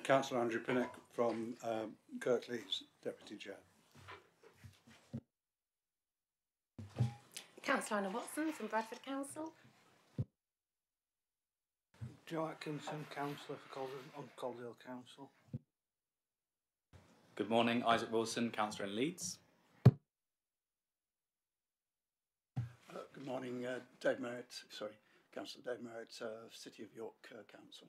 Councillor Andrew Pinnock from Kirklees, Deputy Chair. Councillor Anna Watson from Bradford Council. Joe Atkinson, Councillor for Calderdale Council. Good morning, Isaac Wilson, Councillor in Leeds. Good morning, Dave Merritt, Councillor Dave Merritt, City of York Council.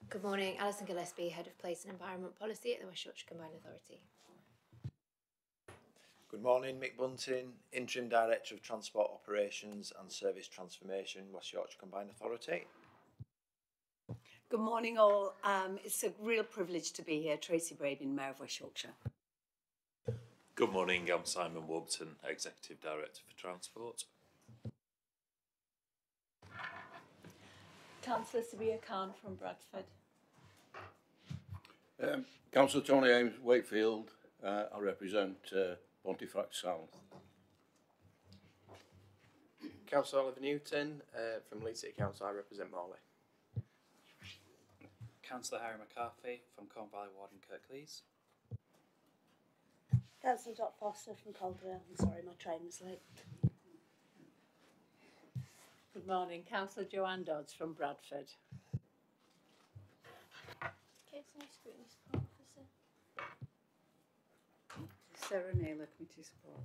Good morning, Alison Gillespie, Head of Place and Environment Policy at the West Yorkshire Combined Authority. Good morning, Mick Bunting, Interim Director of Transport Operations and Service Transformation, West Yorkshire Combined Authority. Good morning all, it's a real privilege to be here. Tracy Braden, Mayor of West Yorkshire. Good morning, I'm Simon Warburton, Executive Director for Transport. Councillor Sabia Khan from Bradford. Councillor Tony Ames, Wakefield. I represent Pontefract South. Councillor Oliver Newton from Leeds City Council. I represent Morley. Councillor Harry McCarthy from Corn Valley Ward and Kirklees. Councillor Dot Foster from Calderdale. I'm sorry, my train was late. Good morning, Councillor Joanne Dodds from Bradford. Scrutiny Support Officer. Sarah Naylor, Committee Support.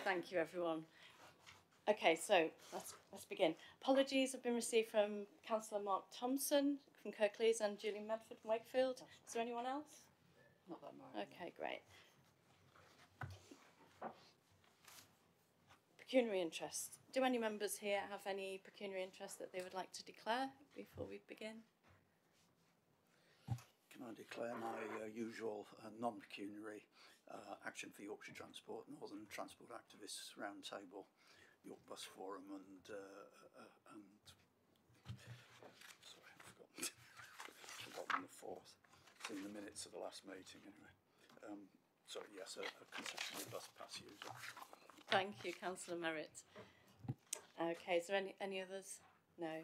Thank you, everyone. Okay, so let's begin. Apologies have been received from Councillor Mark Thompson from Kirklees and Julian Medford from Wakefield. Is there anyone else? Not that much. Okay, great. Pecuniary interest. Do any members here have any pecuniary interest that they would like to declare before we begin? Can I declare my usual non-pecuniary Action for Yorkshire Transport, Northern Transport Activists Roundtable, York Bus Forum and sorry, I've forgotten the fourth. It's in the minutes of the last meeting anyway. Sorry, yes, a concessionary bus pass user. Thank you, Councillor Merritt. Okay, is there any others? No.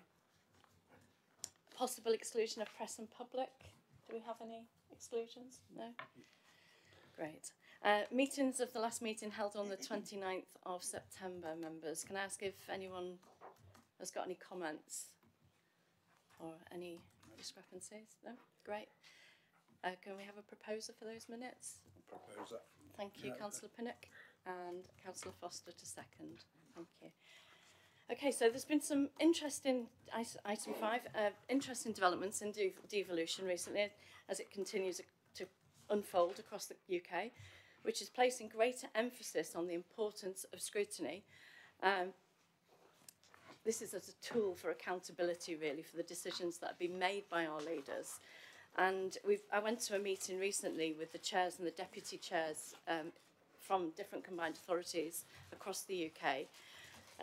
Possible exclusion of press and public. Do we have any exclusions? No? Great. Meetings of the last meeting held on the 29th of September, members. Can I ask if anyone has got any comments or any discrepancies? No? Great. Can we have a proposer for those minutes? Proposer. Thank you, Councillor Pinnock, and Councillor Foster to second. Thank you. Okay, so there's been some interesting, item 5, interesting developments in devolution recently as it continues to unfold across the UK, which is placing greater emphasis on the importance of scrutiny. This is as a tool for accountability, really, for the decisions that have been made by our leaders. And I went to a meeting recently with the chairs and the deputy chairs from different combined authorities across the UK.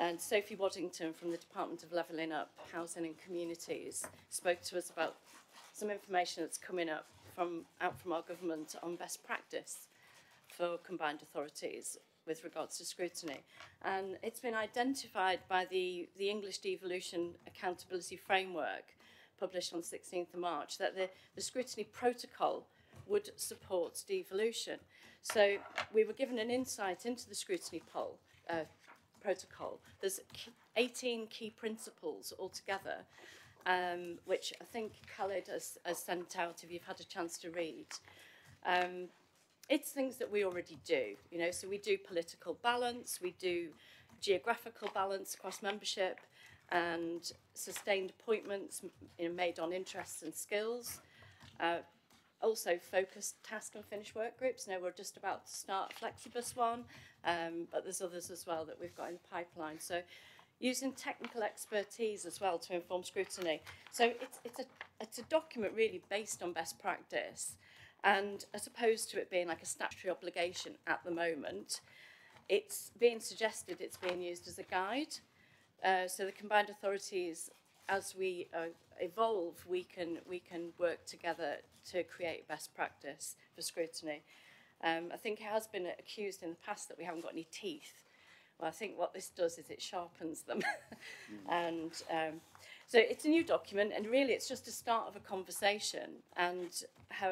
And Sophie Waddington from the Department of Levelling Up, Housing and Communities spoke to us about some information that's coming out from our government on best practice for combined authorities with regards to scrutiny. And it's been identified by the English Devolution Accountability Framework, published on 16th of March, that the scrutiny protocol would support devolution. So we were given an insight into the scrutiny protocol. There's 18 key principles altogether, which I think Khalid has sent out if you've had a chance to read. It's things that we already do, you know, so we do political balance, we do geographical balance across membership, and sustained appointments made on interests and skills. Also focused task and finish work groups. Now we're just about to start a Flexibus one, but there's others as well that we've got in the pipeline. So using technical expertise as well to inform scrutiny. So it's a document really based on best practice, and as opposed to it being like a statutory obligation at the moment, it's being suggested it's being used as a guide. So the combined authorities, as we evolve, we can work together to create best practice for scrutiny. I think it has been accused in the past that we haven't got any teeth Well, I think what this does is it sharpens them. And so it's a new document, and really it's just a start of a conversation. And how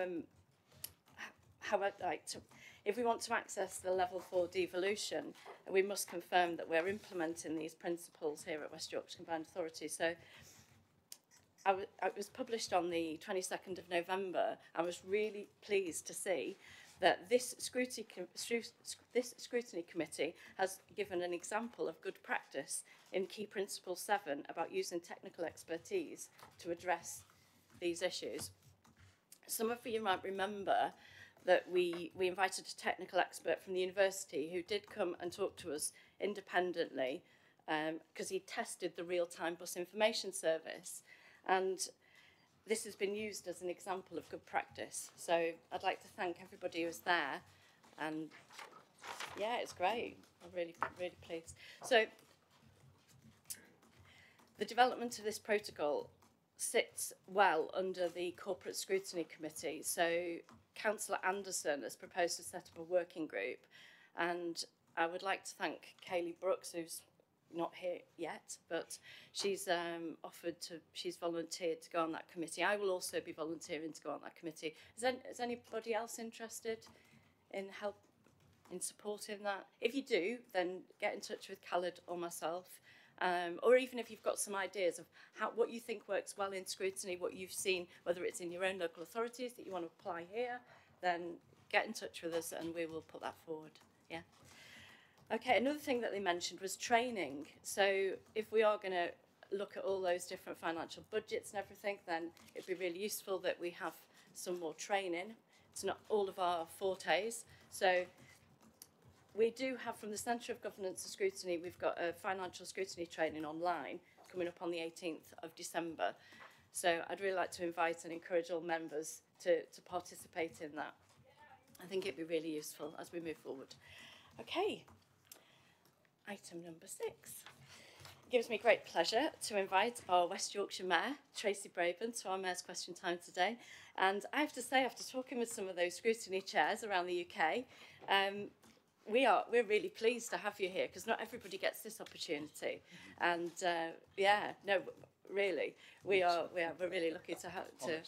I'd like to, if we want to access the level 4 devolution, we must confirm that we're implementing these principles here at West Yorkshire Combined Authority. So it was published on the 22nd of November. I was really pleased to see that this scrutiny committee has given an example of good practice in Key Principle 7 about using technical expertise to address these issues. Some of you might remember that we invited a technical expert from the university who did come and talk to us independently because he tested the real-time bus information service. And this has been used as an example of good practice. So I'd like to thank everybody who was there. And yeah, it's great. I'm really, really pleased. So the development of this protocol sits well under the Corporate Scrutiny Committee. So Councillor Anderson has proposed to set up a working group. And I would like to thank Kaylee Brooks, who's not here yet, but she's she's volunteered to go on that committee. I will also be volunteering to go on that committee. Is anybody else interested in supporting that? If you do, then get in touch with Khaled or myself, or even if you've got some ideas of what you think works well in scrutiny, what you've seen, whether it's in your own local authorities that you want to apply here, then get in touch with us and we will put that forward. Yeah. Okay, another thing that they mentioned was training. So if we are going to look at all those different financial budgets and everything, then it'd be really useful that we have some more training. It's not all of our fortes. So we do have, from the Centre of Governance and Scrutiny, we've got a financial scrutiny training online coming up on the 18th of December. So I'd really like to invite and encourage all members to participate in that. I think it'd be really useful as we move forward. Okay. Item number 6. It gives me great pleasure to invite our West Yorkshire Mayor, Tracy Braben, to our Mayor's Question Time today. And I have to say, after talking with some of those scrutiny chairs around the UK, we're really pleased to have you here because not everybody gets this opportunity. And yeah, no, really, we're really lucky to have to.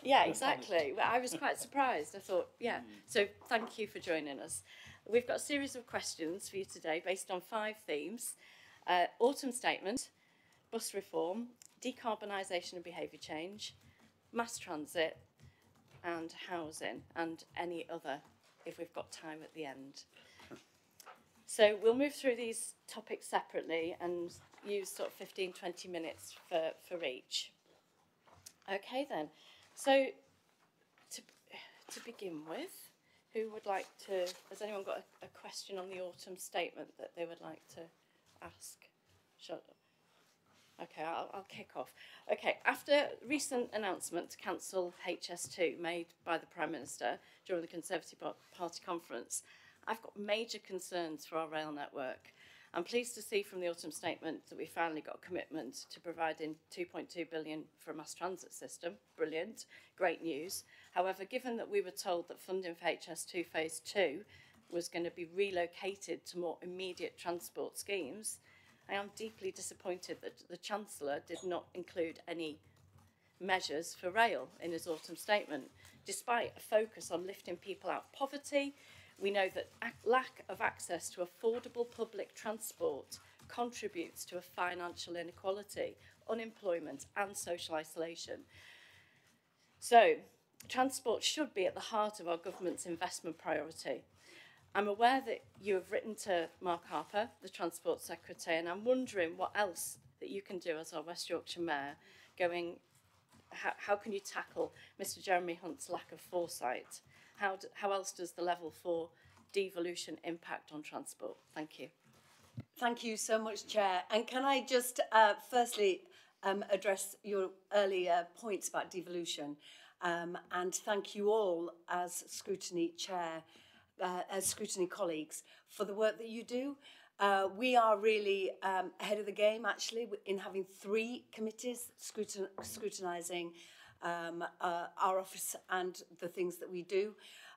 Yeah, exactly. Well, I was quite surprised. I thought, yeah. So thank you for joining us. We've got a series of questions for you today based on 5 themes: autumn statement, bus reform, decarbonisation and behaviour change, mass transit, and housing, and any other if we've got time at the end. So we'll move through these topics separately and use sort of 15-20 minutes for each. Okay then. So to begin with, who would like to, has anyone got a question on the autumn statement that they would like to ask? Okay, I'll kick off. Okay, after recent announcement to cancel HS2 made by the Prime Minister during the Conservative Party conference, I've got major concerns for our rail network. I'm pleased to see from the autumn statement that we finally got a commitment to providing 2.2 billion for a mass transit system. Brilliant, great news. However, given that we were told that funding for HS2 Phase 2 was going to be relocated to more immediate transport schemes, I am deeply disappointed that the Chancellor did not include any measures for rail in his autumn statement. Despite a focus on lifting people out of poverty, we know that lack of access to affordable public transport contributes to a financial inequality, unemployment and social isolation. So, transport should be at the heart of our government's investment priority. I'm aware that you have written to Mark Harper, the Transport Secretary, and I'm wondering what else that you can do as our West Yorkshire Mayor, how can you tackle Mr Jeremy Hunt's lack of foresight? How else does the level 4 devolution impact on transport? Thank you. Thank you so much, Chair. And can I just firstly address your earlier points about devolution and thank you all as Scrutiny Chair, as Scrutiny colleagues, for the work that you do. We are really ahead of the game, actually, in having 3 committees scrutinising our office and the things that we do.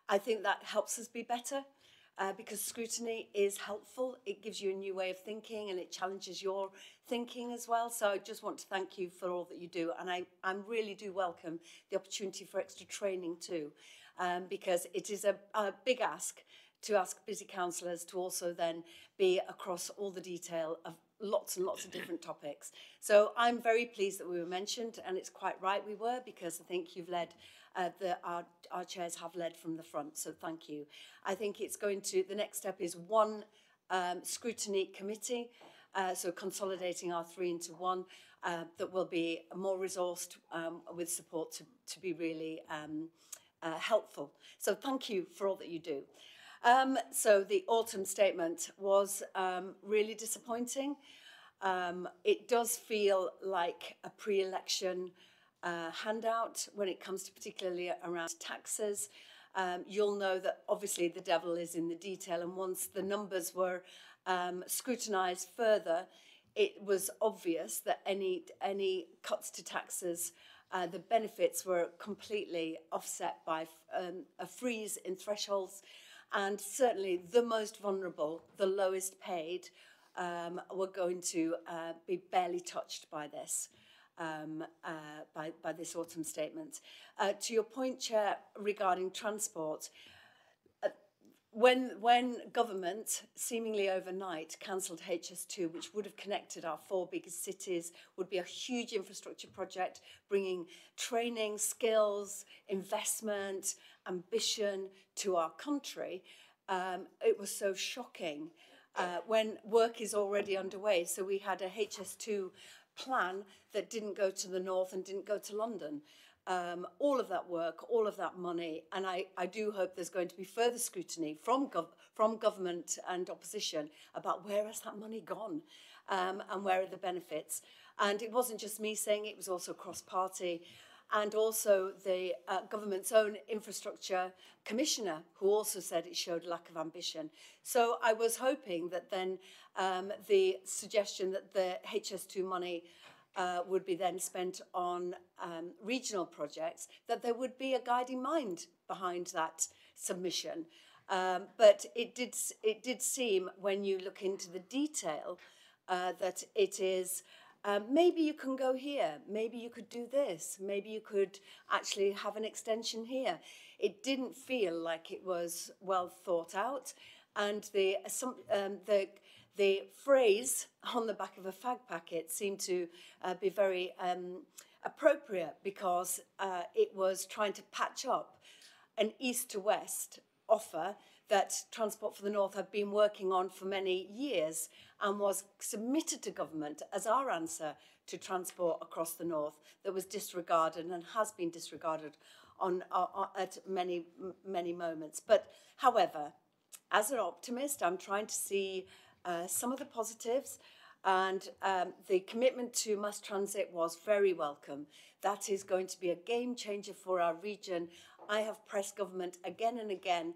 I think that helps us be better. because scrutiny is helpful. It gives you a new way of thinking and it challenges your thinking as well. So I just want to thank you for all that you do. And I really do welcome the opportunity for extra training too, because it is a big ask to ask busy councillors to also then be across all the detail of lots and lots of different topics. So I'm very pleased that we were mentioned, and it's quite right we were, because I think you've led, our chairs have led from the front, so thank you. I think it's going to, the next step is one scrutiny committee, so consolidating our three into one, that will be more resourced with support to be really helpful. So thank you for all that you do. So the autumn statement was really disappointing. It does feel like a pre-election handout when it comes to particularly around taxes. You'll know that obviously the devil is in the detail, and once the numbers were scrutinised further, it was obvious that any cuts to taxes, the benefits were completely offset by a freeze in thresholds. And certainly the most vulnerable, the lowest paid, were going to be barely touched by this, by this autumn statement. To your point, Chair, regarding transport, when government, seemingly overnight, cancelled HS2, which would have connected our four biggest cities, would be a huge infrastructure project, bringing training, skills, investment, ambition to our country, it was so shocking when work is already underway. So we had a HS2 plan that didn't go to the north and didn't go to London. All of that work, all of that money, and I do hope there's going to be further scrutiny from government and opposition about where has that money gone, and where are the benefits. And it wasn't just me saying it, was also cross-party, and also the government's own infrastructure commissioner, who also said it showed lack of ambition. So I was hoping that then the suggestion that the HS2 money would be then spent on regional projects, that there would be a guiding mind behind that submission. But it did seem, when you look into the detail, that it is, maybe you can go here, maybe you could do this, maybe you could actually have an extension here. It didn't feel like it was well thought out, and the phrase on the back of a fag packet seemed to be very appropriate, because it was trying to patch up an east to west offer that Transport for the North had been working on for many years, and was submitted to government as our answer to transport across the north, that was disregarded and has been disregarded at many moments. But however, as an optimist, I'm trying to see some of the positives, and the commitment to mass transit was very welcome. That is going to be a game changer for our region. I have pressed government again and again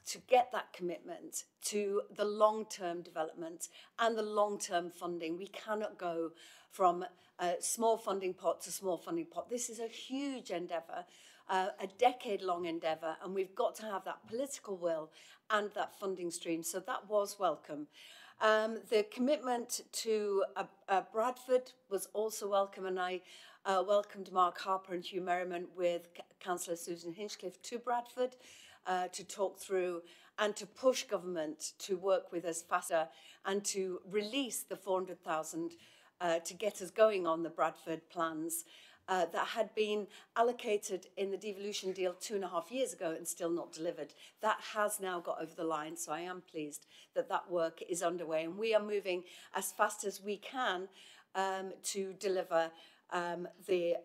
to get that commitment to the long-term development and the long-term funding. We cannot go from a small funding pot to small funding pot. This is a huge endeavour, a decade-long endeavour, and we've got to have that political will and that funding stream. So that was welcome. The commitment to Bradford was also welcome, and I welcomed Mark Harper and Hugh Merriman with Councillor Susan Hinchcliffe to Bradford to talk through and to push government to work with us faster and to release the 400,000 to get us going on the Bradford plans that had been allocated in the devolution deal 2.5 years ago and still not delivered. That has now got over the line, so I am pleased that that work is underway, and we are moving as fast as we can to deliver the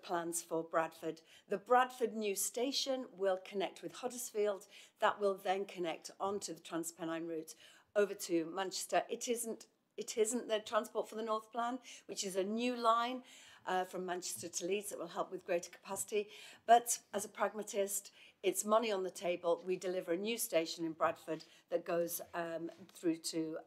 plans for Bradford. The Bradford new station will connect with Huddersfield. That will then connect onto the Transpennine route over to Manchester. It isn't the Transport for the North plan, which is a new line from Manchester to Leeds that will help with greater capacity. But as a pragmatist, it's money on the table. We deliver a new station in Bradford that goes through to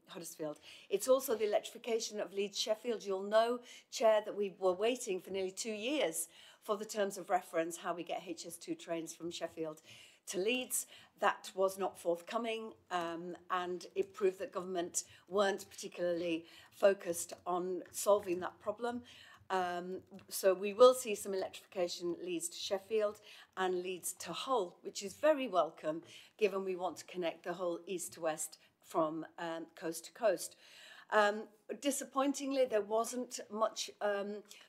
Huddersfield. It's also the electrification of Leeds Sheffield. You'll know, Chair, that we were waiting for nearly 2 years for the terms of reference, how we get HS2 trains from Sheffield to Leeds. That was not forthcoming, and it proved that government weren't particularly focused on solving that problem. So we will see some electrification Leeds to Sheffield and Leeds to Hull, which is very welcome, given we want to connect the whole east to west from coast to coast. Disappointingly, there wasn't much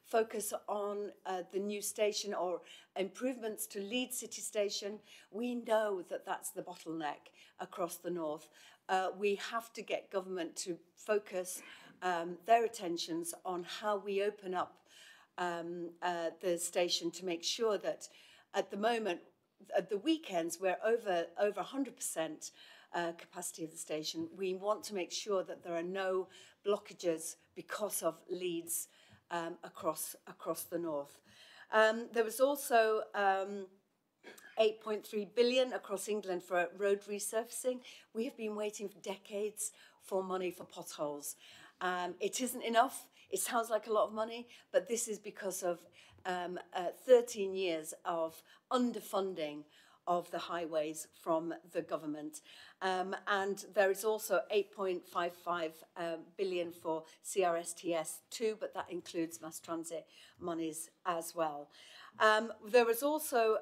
focus on the new station or improvements to Leeds City Station. We know that that's the bottleneck across the north. We have to get government to focus their attentions on how we open up the station to make sure that at the moment, at the weekends, we're over 100% capacity of the station. We want to make sure that there are no blockages because of Leeds across the north. There was also 8.3 billion across England for road resurfacing. We have been waiting for decades for money for potholes. It isn't enough. It sounds like a lot of money, but this is because of 13 years of underfunding of the highways from the government. And there is also 8.55 billion for CRSTS2, but that includes mass transit monies as well. There was also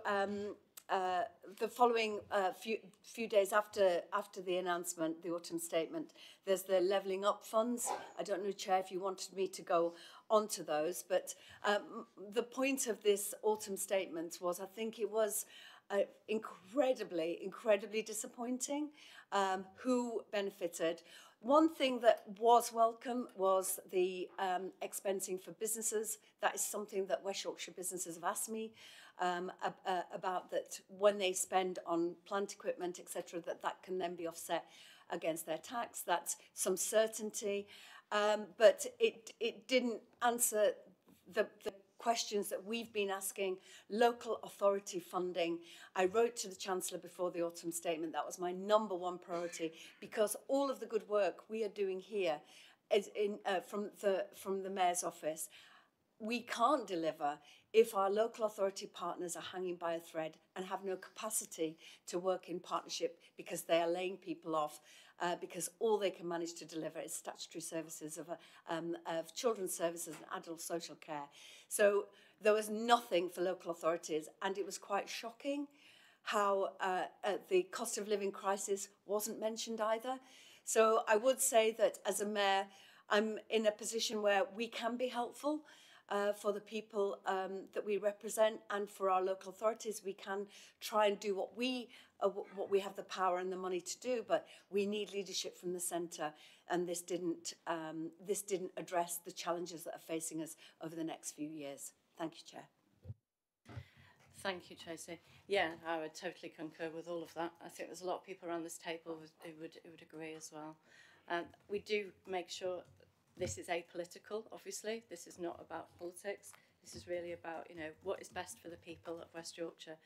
the following few days after the announcement, the autumn statement, there's the levelling up funds. I don't know, Chair, if you wanted me to go onto those, but the point of this autumn statement was, I think it was incredibly disappointing. Who benefited? One thing that was welcome was the expensing for businesses. That is something that West Yorkshire businesses have asked me about, that when they spend on plant equipment, etc., that can then be offset against their tax. That's some certainty. But it didn't answer the questions that we've been asking. Local authority funding. I wrote to the Chancellor before the autumn statement, that was my #1 priority, because all of the good work we are doing here is from the Mayor's office. We can't deliver if our local authority partners are hanging by a thread and have no capacity to work in partnership because they are laying people off, because all they can manage to deliver is statutory services of children's services and adult social care. So there was nothing for local authorities, and it was quite shocking how the cost of living crisis wasn't mentioned either. So I would say that as a mayor, I'm in a position where we can be helpful for the people that we represent, and for our local authorities. We can try and do what we have the power and the money to do, but we need leadership from the centre, and this didn't address the challenges that are facing us over the next few years. Thank you, Chair. Thank you, Tracy. Yeah, I would totally concur with all of that. I think there's a lot of people around this table who would agree as well. We do make sure this is apolitical, obviously. This is not about politics. This is really about, what is best for the people of West Yorkshire.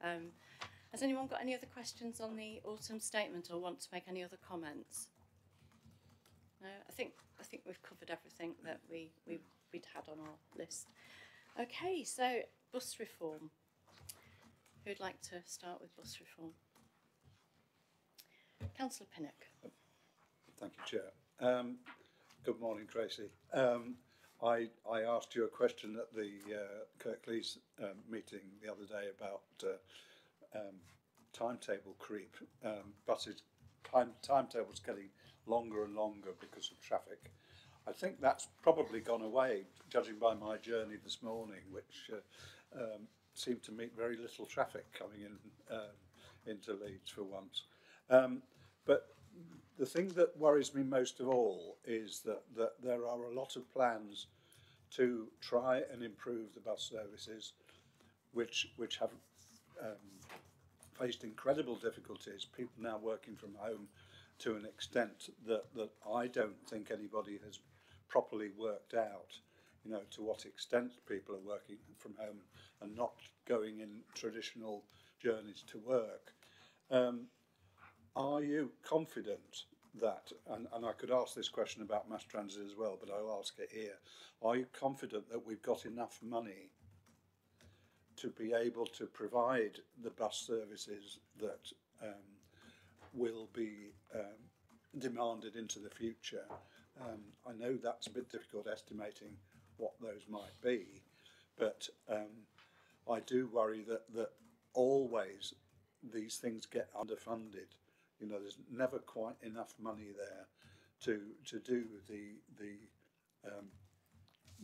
Has anyone got any other questions on the autumn statement or want to make any other comments? No, I think we've covered everything that we'd had on our list. Okay, so bus reform. Who'd like to start with bus reform? Councillor Pinnock. Thank you, Chair. Good morning, Tracy. I asked you a question at the Kirklees meeting the other day about timetable creep. Buses timetables getting longer and longer because of traffic. I think that's probably gone away, judging by my journey this morning, which seemed to meet very little traffic coming in into Leeds for once. But the thing that worries me most of all is that there are a lot of plans to try and improve the bus services, which have faced incredible difficulties. People now working from home to an extent that I don't think anybody has properly worked out, to what extent people are working from home and not going in traditional journeys to work. Are you confident that, and I could ask this question about mass transit as well, but I'll ask it here, are you confident that we've got enough money to be able to provide the bus services that will be demanded into the future. I know that's a bit difficult estimating what those might be, but I do worry that always these things get underfunded. You know, there's never quite enough money there to do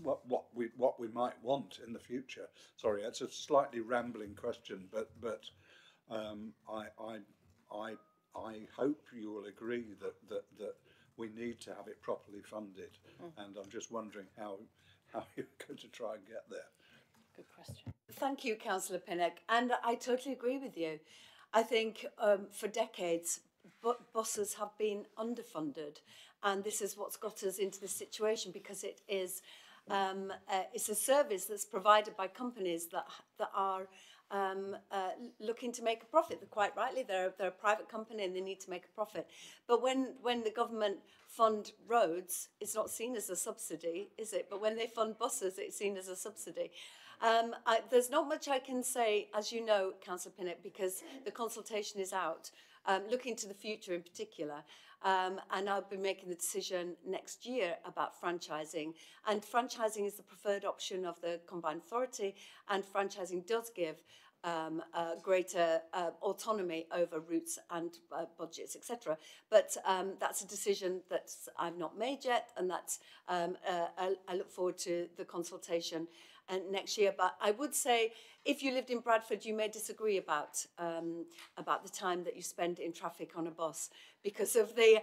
what we might want in the future. Sorry, it's a slightly rambling question, but I hope you will agree that we need to have it properly funded, and I'm just wondering how you're going to try and get there. Good question. Thank you, Councillor Pinnock, and I totally agree with you. I think for decades, buses have been underfunded, and this is what's got us into this situation, because it is it's a service that's provided by companies that are looking to make a profit. Quite rightly, they're a private company and they need to make a profit. But when the government fund roads, it's not seen as a subsidy, is it? But when they fund buses, it's seen as a subsidy. There's not much I can say, as you know, Councillor Pinnock, because the consultation is out, looking to the future in particular. And I'll be making the decision next year about franchising. And franchising is the preferred option of the Combined Authority, and franchising does give greater autonomy over routes and budgets, etc. But that's a decision that I've not made yet, and that's I look forward to the consultation next year. But I would say, if you lived in Bradford, you may disagree about the time that you spend in traffic on a bus because of the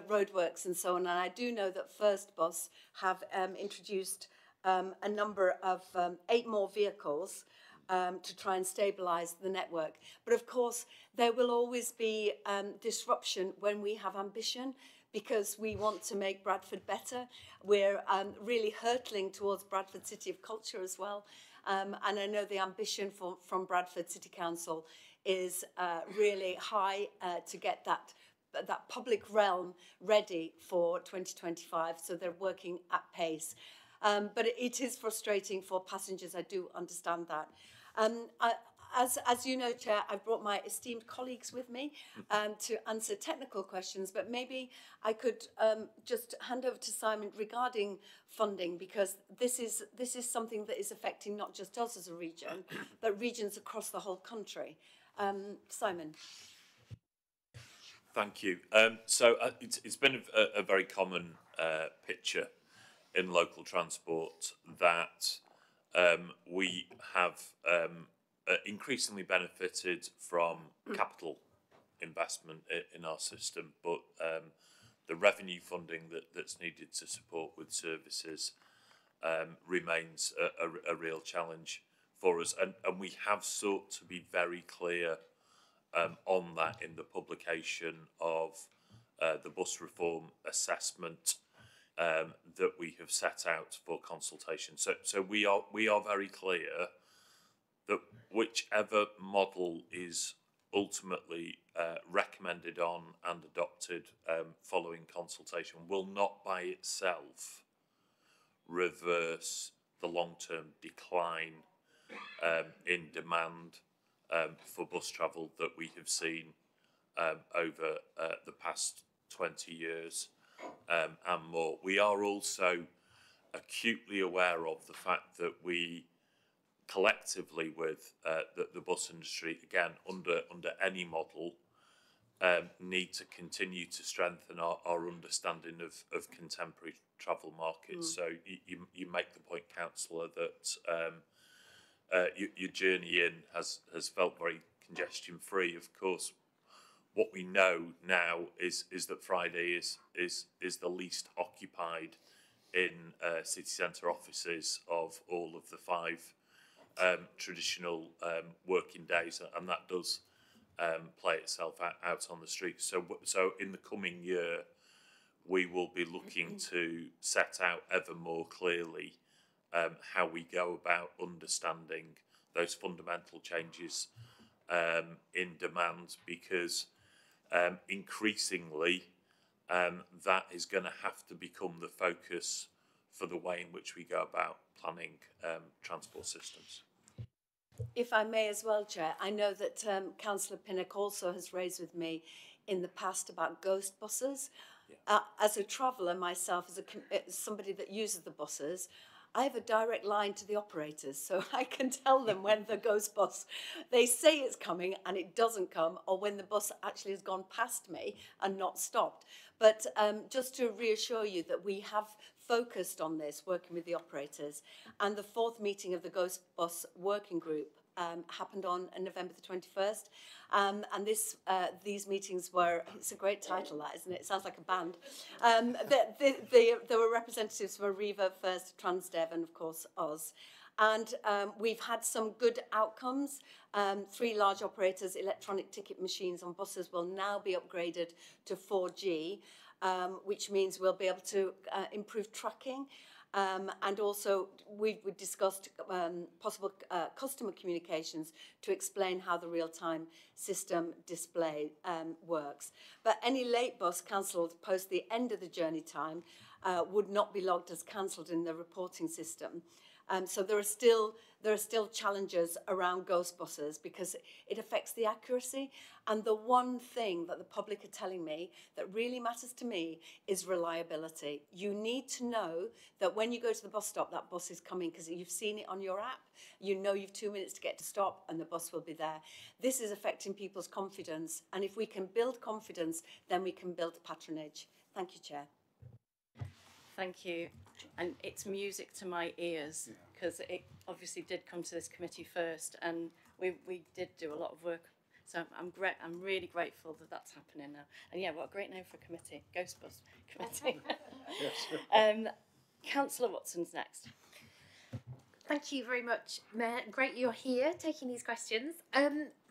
roadworks and so on. And I do know that First Bus have introduced a number of 8 more vehicles to try and stabilise the network. But of course, there will always be disruption when we have ambition, because we want to make Bradford better. We're really hurtling towards Bradford City of Culture as well. And I know the ambition from Bradford City Council is really high to get that public realm ready for 2025. So they're working at pace. But it is frustrating for passengers. I do understand that. As you know, Chair, I've brought my esteemed colleagues with me to answer technical questions, but maybe I could just hand over to Simon regarding funding, because this is something that is affecting not just us as a region, but regions across the whole country. Simon. Thank you. So it's been a very common picture in local transport that we have increasingly benefited from capital investment in our system, but the revenue funding that's needed to support with services remains a real challenge for us, and we have sought to be very clear on that in the publication of the bus reform assessment that we have set out for consultation. So we are very clear that whichever model is ultimately recommended on and adopted following consultation will not by itself reverse the long-term decline in demand for bus travel that we have seen over the past 20 years and more. We are also acutely aware of the fact that we collectively with the bus industry, again, under any model, need to continue to strengthen our understanding of contemporary travel markets. So you make the point, Councillor, that your journey in has felt very congestion free. Of course, what we know now is that Friday is the least occupied in city centre offices of all of the 5 traditional working days, and that does play itself out on the street. So in the coming year, we will be looking to set out ever more clearly how we go about understanding those fundamental changes in demand, because increasingly that is going to have to become the focus for the way in which we go about planning transport systems. If I may as well, Chair, I know that Councillor Pinnock also has raised with me in the past about ghost buses. As a traveller myself, as somebody that uses the buses, I have a direct line to the operators, so I can tell them when the ghost bus, they say it's coming and it doesn't come, or when the bus actually has gone past me and not stopped. But just to reassure you that we have focused on this, working with the operators, and the 4th meeting of the Ghost Bus Working Group happened on November the 21st. And these meetings were, it's a great title that, isn't it? It sounds like a band. There were representatives from Arriva, First, Transdev, and of course Oz. And we've had some good outcomes. 3 large operators' electronic ticket machines on buses will now be upgraded to 4G, which means we'll be able to improve tracking. And also, we discussed possible customer communications to explain how the real-time system display works. But any late bus cancelled post the end of the journey time would not be logged as cancelled in the reporting system. So there are still challenges around ghost buses because it affects the accuracy. And the one thing that the public are telling me that really matters to me is reliability. You need to know that when you go to the bus stop, that bus is coming because you've seen it on your app. You know you've 2 minutes to get to stop and the bus will be there. This is affecting people's confidence. And if we can build confidence, then we can build patronage. Thank you, Chair. Thank you. And it's music to my ears because it obviously did come to this committee first, and we did do a lot of work. So I'm really grateful that that's happening now. And yeah, what a great name for a committee, Ghost Bus Committee. Councillor Watson's next. Thank you very much, Mayor. Great you're here taking these questions.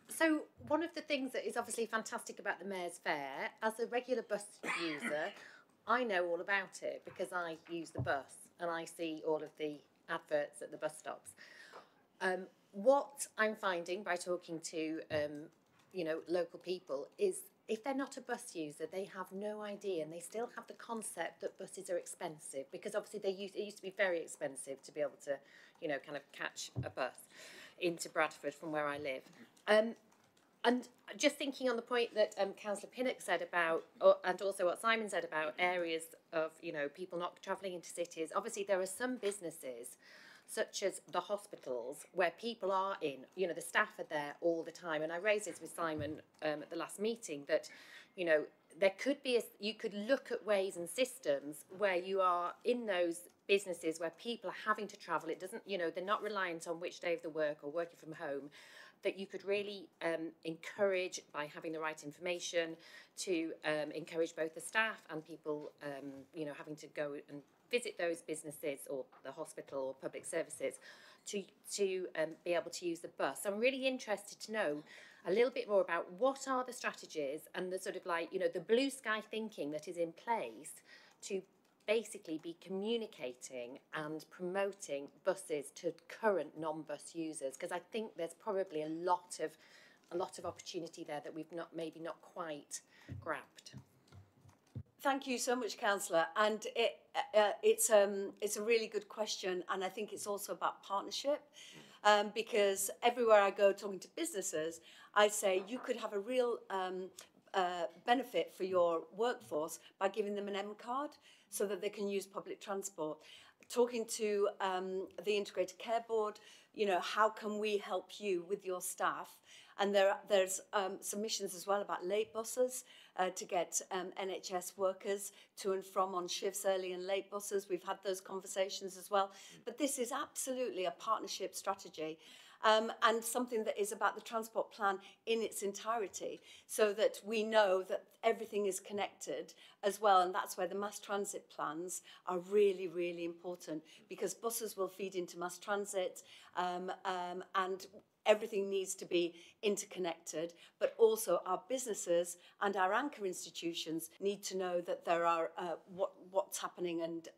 So one of the things that is obviously fantastic about the Mayor's Fair, as a regular bus user, I know all about it because I use the bus and I see all of the adverts at the bus stops. What I'm finding by talking to, local people is if they're not a bus user, they have no idea, and they still have the concept that buses are expensive because obviously it used to be very expensive to be able to, kind of catch a bus into Bradford from where I live. And just thinking on the point that Councillor Pinnock said about, and also what Simon said about areas of, people not travelling into cities, obviously there are some businesses, such as the hospitals, where people are in, the staff are there all the time. And I raised this with Simon at the last meeting that, there could be, you could look at ways and systems where you are in those businesses where people are having to travel. It doesn't, they're not reliant on which day of the work or working from home, that you could really encourage by having the right information to encourage both the staff and people, having to go and visit those businesses or the hospital or public services to be able to use the bus. So I'm really interested to know a little bit more about what are the strategies and the sort of the blue sky thinking that is in place to basically be communicating and promoting buses to current non-bus users, because I think there's probably a lot of opportunity there that we've maybe not quite grabbed. Thank you so much, Councillor. And it's a really good question, and I think it's also about partnership, because everywhere I go talking to businesses, I say you could have a real benefit for your workforce by giving them an M card so that they can use public transport. Talking to the Integrated Care Board, how can we help you with your staff? And there's submissions as well about late buses to get NHS workers to and from on shifts, early and late buses. We've had those conversations as well. But this is absolutely a partnership strategy. And something that is about the transport plan in its entirety, so that we know that everything is connected as well. And that's where the mass transit plans are really, really important, because buses will feed into mass transit, and everything needs to be interconnected, but also our businesses and our anchor institutions need to know that there are what's happening and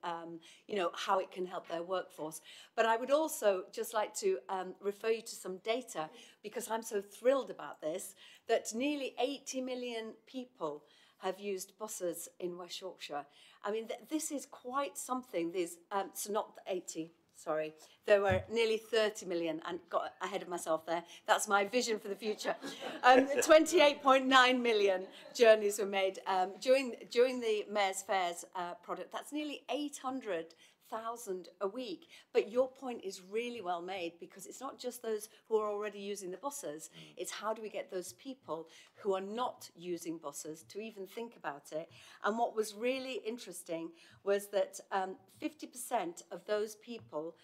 how it can help their workforce. But I would also just like to refer you to some data, because I'm so thrilled about this, that nearly 80 million people have used buses in West Yorkshire. I mean, this is quite something. There's so not 80. sorry, there were nearly 30 million, and got ahead of myself there. That's my vision for the future. 28.9 million journeys were made during the Mayor's Fairs product. That's nearly 800,000 a week. But your point is really well made, because it's not just those who are already using the buses, it's how do we get those people who are not using buses to even think about it. And what was really interesting was that 50% of those people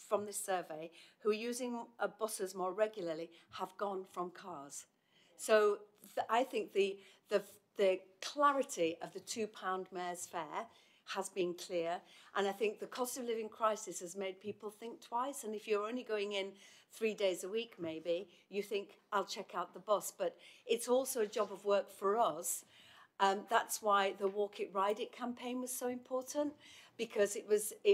from this survey who are using buses more regularly have gone from cars. So I think the clarity of the £2 Mayor's Fare has been clear, and I think the cost of living crisis has made people think twice. And if you're only going in 3 days a week, maybe you think, I'll check out the bus. But it's also a job of work for us. That's why the Walk It, Ride It campaign was so important, because it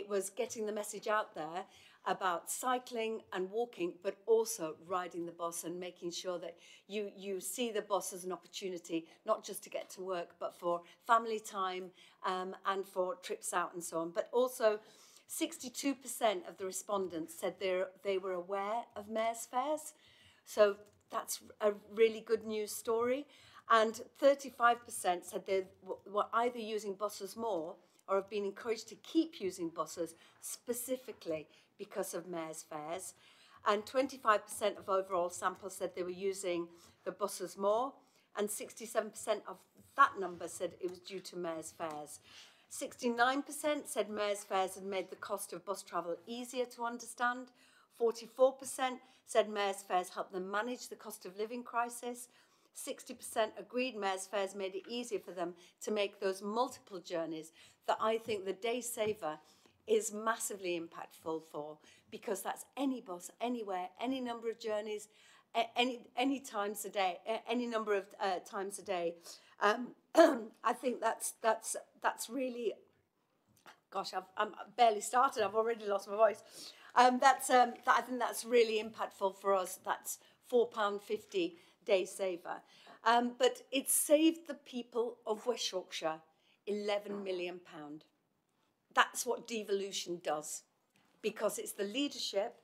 was getting the message out there about cycling and walking, but also riding the bus and making sure that you see the bus as an opportunity, not just to get to work, but for family time and for trips out and so on. But also 62% of the respondents said they were aware of Mayor's Fairs. So that's a really good news story. And 35% said they were either using buses more or have been encouraged to keep using buses specifically because of Mayor's Fairs. And 25% of overall samples said they were using the buses more, and 67% of that number said it was due to Mayor's Fairs. 69% said Mayor's Fairs had made the cost of bus travel easier to understand. 44% said Mayor's Fairs helped them manage the cost of living crisis. 60% agreed Mayor's Fairs made it easier for them to make those multiple journeys that I think the day saver is massively impactful for, because that's any bus, anywhere, any number of journeys, any times a day, any number of times a day. I think that's really, gosh, I'm barely started. I've already lost my voice. I think that's really impactful for us. That's £4.50 day saver. But it saved the people of West Yorkshire £11 million. That's what devolution does, because it's the leadership.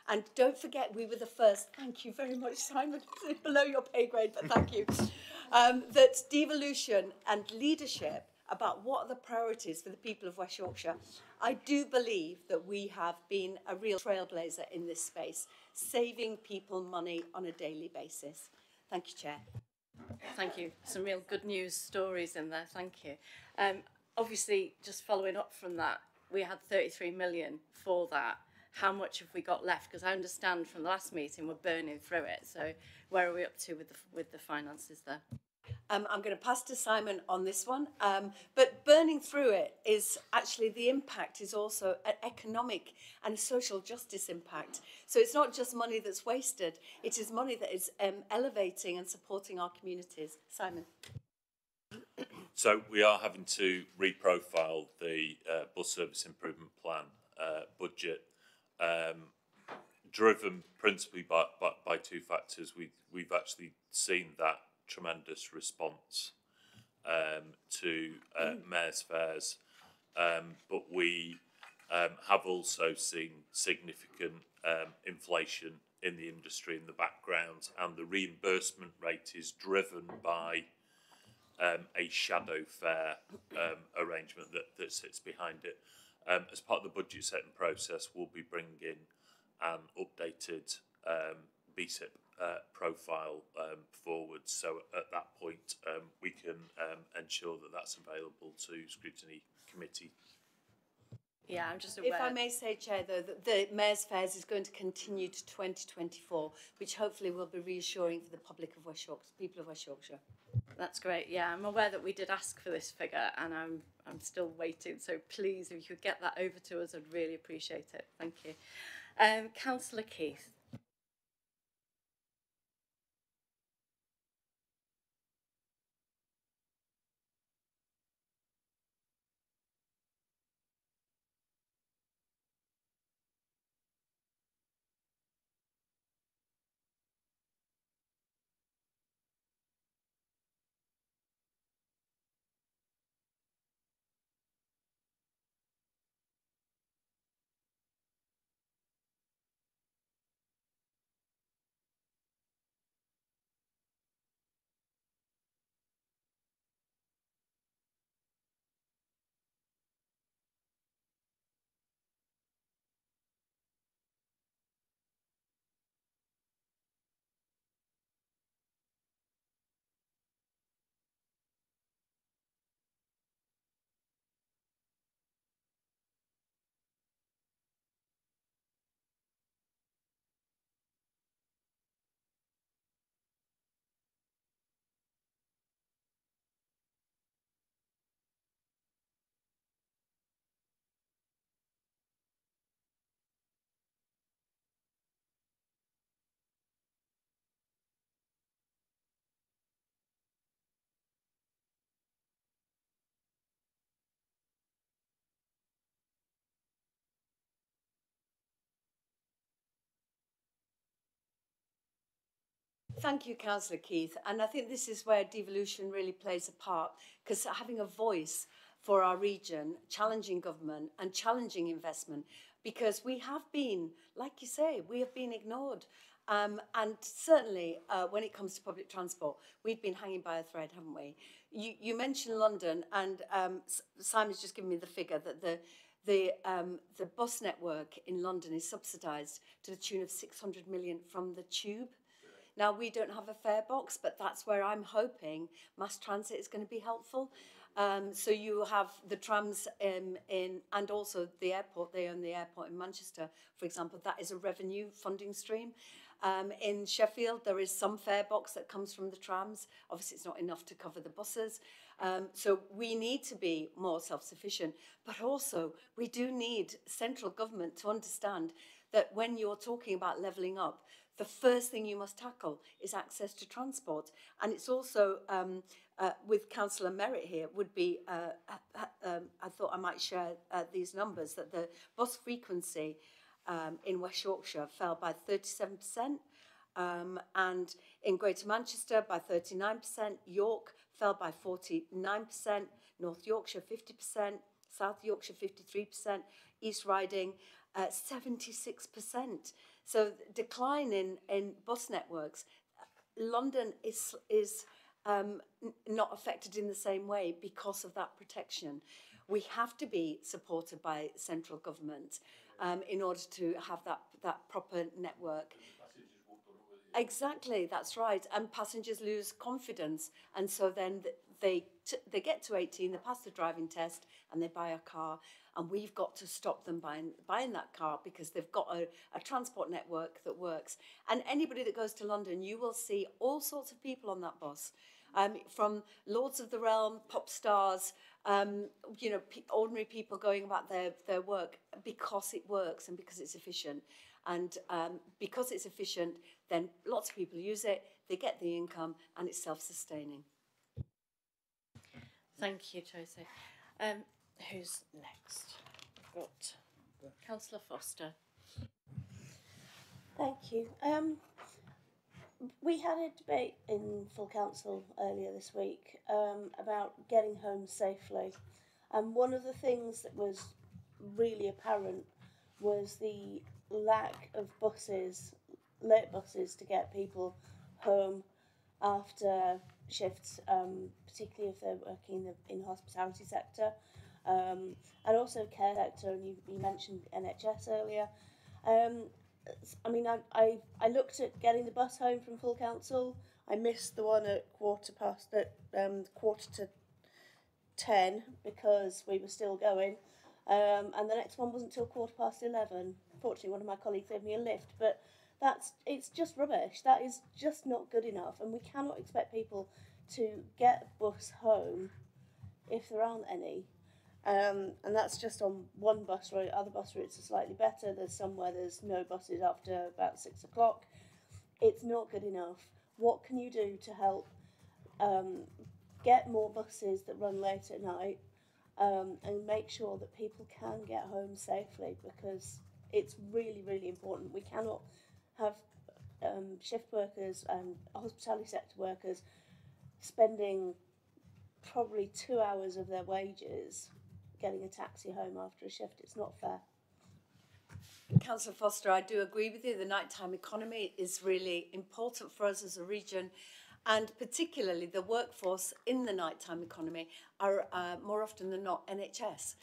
And don't forget, we were the first. Thank you very much, Simon. Below your pay grade, but thank you. That devolution and leadership about what are the priorities for the people of West Yorkshire. I do believe that we have been a real trailblazer in this space, saving people money on a daily basis. Thank you, Chair. Thank you. Some real good news stories in there. Thank you. Obviously, just following up from that, we had 33 million for that. How much have we got left? Because I understand from the last meeting we're burning through it. So where are we up to with the finances there? I'm going to pass to Simon on this one. But burning through it is actually, the impact is also an economic and social justice impact. So it's not just money that's wasted, it is money that is elevating and supporting our communities. Simon. So we are having to reprofile the bus service improvement plan budget, driven principally by two factors. We've actually seen that tremendous response to Mayor's Fairs, but we have also seen significant inflation in the industry in the background, and the reimbursement rate is driven by a shadow fare arrangement that sits behind it. As part of the budget setting process, we'll be bringing an updated BSIP profile forward. So at that point, we can ensure that that's available to Scrutiny Committee. Yeah, I'm just aware. If I may say, Chair, though, that the Mayor's Fairs is going to continue to 2024, which hopefully will be reassuring for the public of West Yorkshire, people of West Yorkshire. That's great. Yeah, I'm aware that we did ask for this figure, and I'm still waiting. So please, if you could get that over to us, I'd really appreciate it. Thank you. Councillor Keith. Thank you, Councillor Keith. And I think this is where devolution really plays a part, because having a voice for our region, challenging government and challenging investment, because we have been, like you say, we have been ignored. And certainly when it comes to public transport, we've been hanging by a thread, haven't we? You mentioned London, and Simon's just given me the figure that the bus network in London is subsidised to the tune of 600 million from the tube. Now, we don't have a fare box, but that's where I'm hoping mass transit is going to be helpful. So you have the trams and also the airport. They own the airport in Manchester, for example. That is a revenue funding stream. In Sheffield, there is some fare box that comes from the trams. Obviously, it's not enough to cover the buses. So we need to be more self-sufficient. But also, we do need central government to understand that when you're talking about levelling up, the first thing you must tackle is access to transport. And it's also, with Councillor Merritt here, would be, I thought I might share these numbers, that the bus frequency in West Yorkshire fell by 37%, and in Greater Manchester by 39%, York fell by 49%, North Yorkshire 50%, South Yorkshire 53%, East Riding 76%. So decline in bus networks. London is not affected in the same way because of that protection. We have to be supported by central government in order to have that proper network. Exactly, that's right. And passengers lose confidence, and so then they get to 18, they pass the driving test, and they buy a car. And we've got to stop them buying that car, because they've got a transport network that works. And anybody that goes to London, you will see all sorts of people on that bus, from Lords of the Realm, pop stars, ordinary people going about their work, because it works and because it's efficient. And because it's efficient, then lots of people use it, they get the income, and it's self-sustaining. Thank you, Josie. Who's next? We've got Councillor Foster. Thank you. We had a debate in full council earlier this week about getting home safely, and one of the things that was really apparent was the lack of buses, late buses, to get people home after shifts, particularly if they're working in the hospitality sector. And also care sector, and you mentioned NHS earlier. I mean, I looked at getting the bus home from full council. I missed the one at quarter to 10 because we were still going, and the next one wasn't till 11:15. Fortunately, one of my colleagues gave me a lift, but it's just rubbish. That is just not good enough, and we cannot expect people to get a bus home if there aren't any. And that's just on one bus route. Other bus routes are slightly better. There's some where there's no buses after about 6 o'clock. It's not good enough. What can you do to help get more buses that run late at night, and make sure that people can get home safely? Because it's really, really important. We cannot have shift workers and hospitality sector workers spending probably 2 hours of their wages getting a taxi home after a shift. It's not fair. Councillor Foster, I do agree with you. The nighttime economy is really important for us as a region, and particularly the workforce in the nighttime economy are more often than not NHS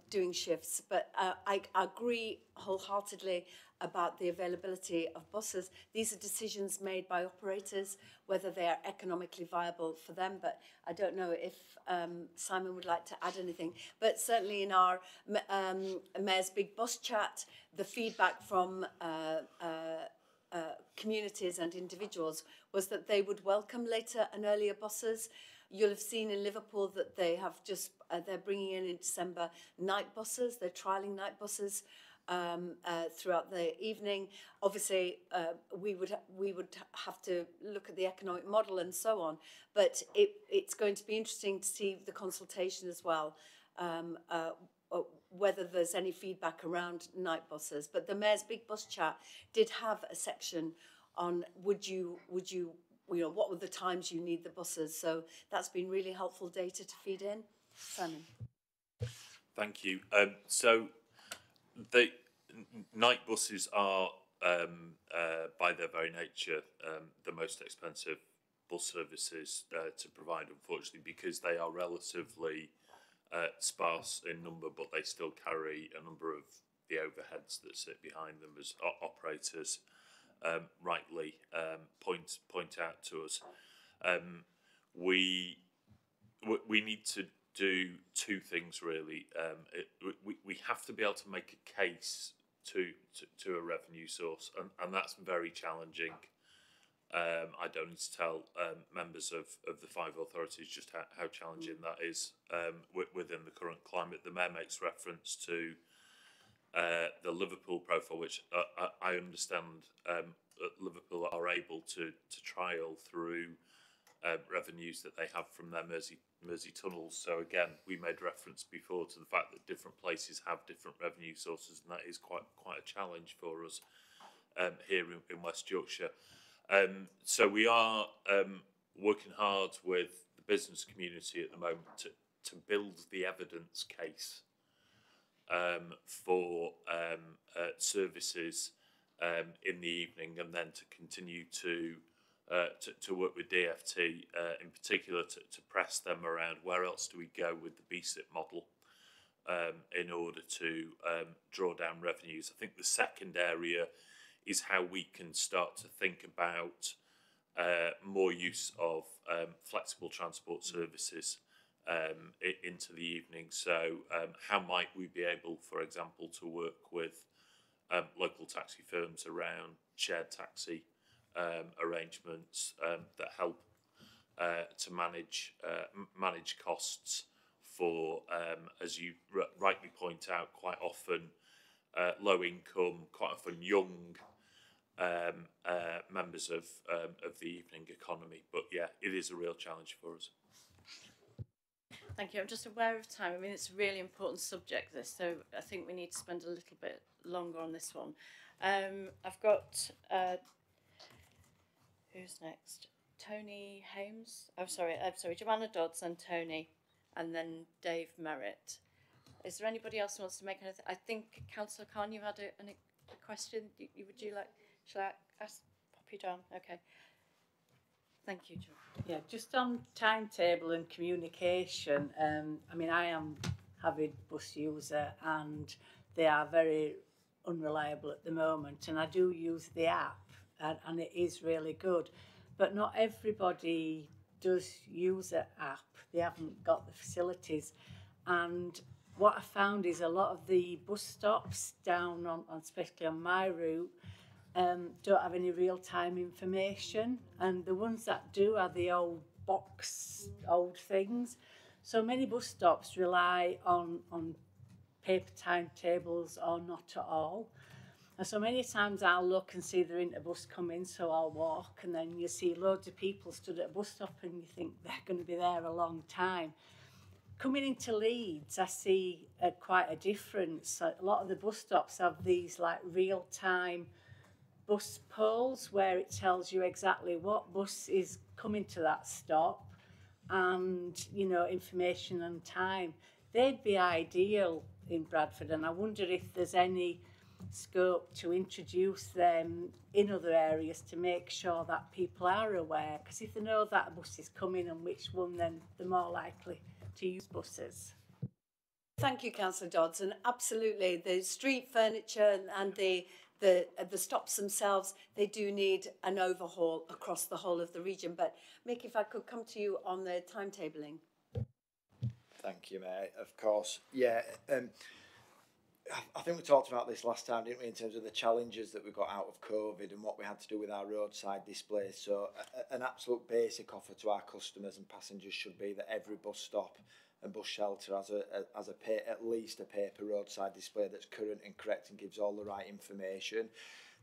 doing shifts. But I agree wholeheartedly about the availability of buses. These are decisions made by operators, whether they are economically viable for them. But I don't know if Simon would like to add anything. But certainly in our Mayor's Big Bus Chat, the feedback from communities and individuals was that they would welcome later and earlier buses. You'll have seen in Liverpool that they have just, they're bringing in December night buses. They're trialling night buses throughout the evening. Obviously, we would have to look at the economic model and so on, but it's going to be interesting to see the consultation as well, whether there's any feedback around night buses. But the Mayor's Big Bus Chat did have a section on would you what were the times you need the buses. So that's been really helpful data to feed in. Simon. Thank you. So the night buses are, by their very nature, the most expensive bus services to provide, unfortunately, because they are relatively sparse in number, but they still carry a number of the overheads that sit behind them, as operators rightly point out to us. We need to do two things really. We have to be able to make a case to a revenue source, and that's very challenging. I don't need to tell members of the five authorities just how challenging that is within the current climate. The Mayor makes reference to the Liverpool profile, which I understand Liverpool are able to trial through revenues that they have from their Mersey tunnels. So again, we made reference before to the fact that different places have different revenue sources, and that is quite a challenge for us here in West Yorkshire. So we are working hard with the business community at the moment to build the evidence case for services in the evening, and then to continue to work with DFT in particular to press them around where else do we go with the BSIP model in order to draw down revenues. I think the second area is how we can start to think about more use of flexible transport services into the evening. So how might we be able, for example, to work with local taxi firms around shared taxi arrangements that help to manage costs for, as you rightly point out, quite often low income, quite often young members of the evening economy. But yeah, it is a real challenge for us. Thank you. I'm just aware of time. I mean, it's a really important subject, this, so I think we need to spend a little bit longer on this one. I've got, who's next? Tony Hames. I'm sorry, Joanna Dodds and Tony, and then Dave Merritt. Is there anybody else who wants to make anything? I think Councillor Khan, you had a question. Would you like? Shall I pop you down? Okay. Thank you, Jo. Yeah, just on timetable and communication. I mean, I am avid bus user, and they are very unreliable at the moment. And I do use the app, and it is really good. But not everybody does use an app. They haven't got the facilities. And what I found is a lot of the bus stops down on especially on my route, don't have any real-time information, and the ones that do are the old things. So many bus stops rely on paper timetables or not at all. And so many times I'll look and see there ain't a bus coming, so I'll walk, and then you see loads of people stood at a bus stop and you think they're going to be there a long time. Coming into Leeds, I see quite a difference. A lot of the bus stops have these like real-time bus polls where it tells you exactly what bus is coming to that stop and, you know, information and time. They'd be ideal in Bradford, and I wonder if there's any scope to introduce them in other areas to make sure that people are aware, because if they know that a bus is coming and which one, then they're more likely to use buses. Thank you, Councillor Dodds, and absolutely the street furniture and the stops themselves, they do need an overhaul across the whole of the region. But Mick, if I could come to you on the timetabling. Thank you, Mayor. Of course, yeah. I think we talked about this last time, didn't we, in terms of the challenges that we got out of COVID and what we had to do with our roadside displays. So an absolute basic offer to our customers and passengers should be that every bus stop and bus shelter has at least a paper roadside display that's current and correct and gives all the right information.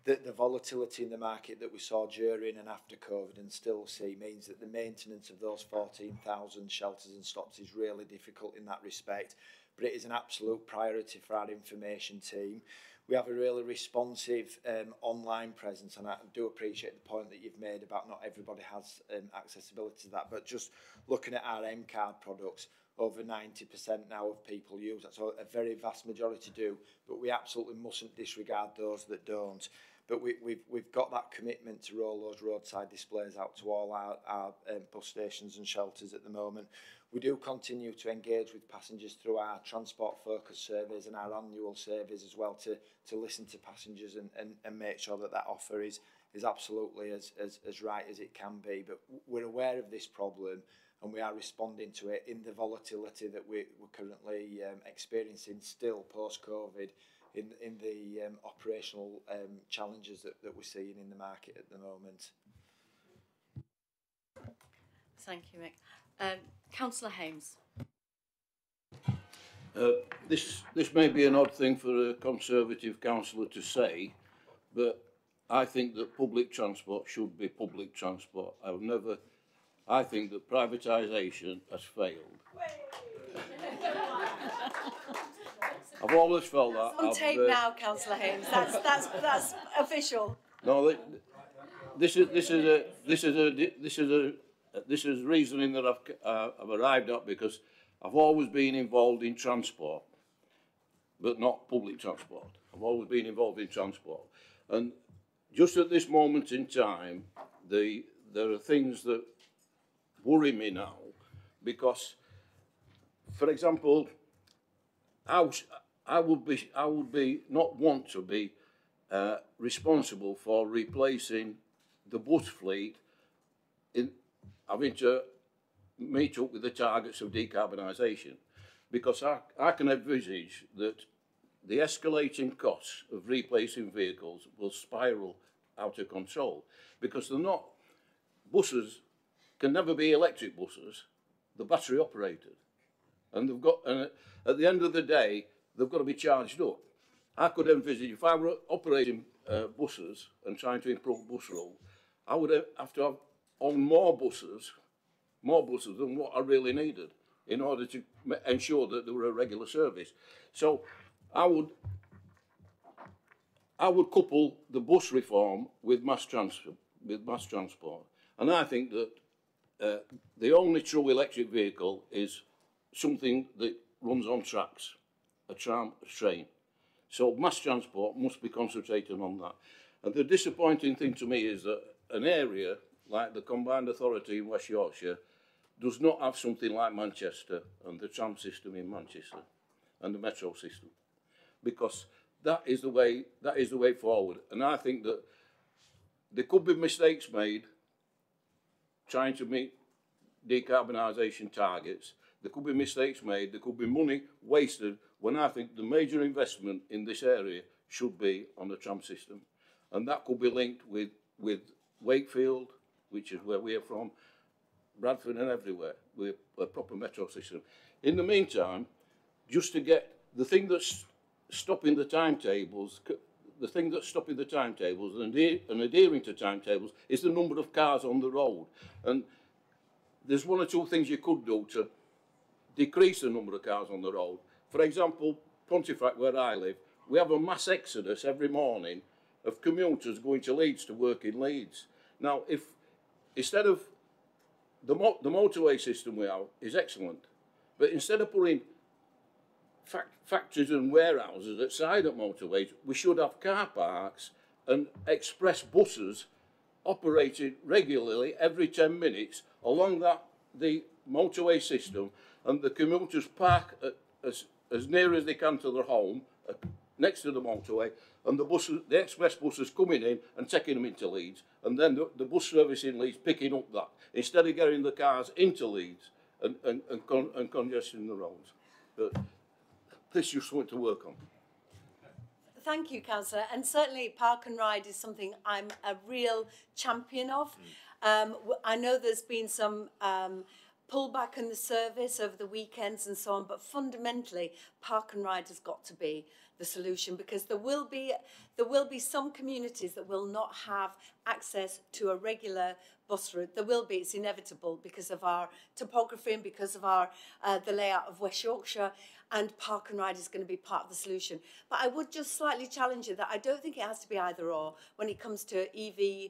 The volatility in the market that we saw during and after COVID and still see means that the maintenance of those 14,000 shelters and stops is really difficult in that respect. But it is an absolute priority for our information team. we have a really responsive online presence, and I do appreciate the point that you've made about not everybody has accessibility to that, but just looking at our M-card products, over 90% now of people use that, so a very vast majority do, but we absolutely mustn't disregard those that don't. But we've got that commitment to roll those roadside displays out to all our bus stations and shelters at the moment. We do continue to engage with passengers through our transport focus surveys and our annual surveys as well to listen to passengers and make sure that that offer is absolutely as right as it can be. But we're aware of this problem and we are responding to it in the volatility that we're currently experiencing still post-COVID in the operational challenges that we're seeing in the market at the moment. Thank you, Mick. Councillor Hames. This may be an odd thing for a Conservative councillor to say, but I think that public transport should be public transport. I think that privatisation has failed. I've always felt that. It's on tape now, Councillor Hames. That's official. No, this is reasoning that I've arrived at because I've always been involved in transport, but not public transport. I've always been involved in transport, and just at this moment in time, there are things that worry me now, because, for example, I would be not want to be responsible for replacing the bus fleet in having to meet up with the targets of decarbonisation, because I can envisage that the escalating costs of replacing vehicles will spiral out of control, because they're not, buses can never be electric buses, they're battery operated, and at the end of the day they've got to be charged up. I could envisage if I were operating buses and trying to improve bus roll, I would have to own more buses than what I really needed in order to ensure that there were a regular service. So I would couple the bus reform with mass transport, and I think that the only true electric vehicle is something that runs on tracks, a tram, a train. So mass transport must be concentrated on that. And the disappointing thing to me is that an area like the Combined Authority in West Yorkshire does not have something like Manchester and the tram system in Manchester and the metro system, because that is the way forward. And I think that there could be mistakes made trying to meet decarbonisation targets. There could be mistakes made, there could be money wasted, when I think the major investment in this area should be on the tram system. And that could be linked with Wakefield, which is where we are from, Bradford and everywhere, with a proper metro system. In the meantime, just to get the thing that's stopping the timetables, and adhering to timetables is the number of cars on the road. And there's one or two things you could do to decrease the number of cars on the road. For example, Pontefract, where I live, we have a mass exodus every morning of commuters going to Leeds to work in Leeds. Now, if instead of the motorway system we have is excellent, but instead of putting factories and warehouses outside of motorways, we should have car parks and express buses operated regularly every 10 minutes along the motorway system, and the commuters park as near as they can to their home, next to the motorway, and the express buses coming in and taking them into Leeds, and then the bus service in Leeds picking up that, instead of getting the cars into Leeds and congesting the roads. But this is just something to work on. Thank you, Councillor. And certainly Park and Ride is something I'm a real champion of. I know there's been some pullback in the service over the weekends and so on, but fundamentally Park and Ride has got to be the solution, because there will be some communities that will not have access to a regular bus route. There will be, it's inevitable because of our topography and because of our the layout of West Yorkshire, and park and ride is going to be part of the solution. But I would just slightly challenge you that I don't think it has to be either or when it comes to EV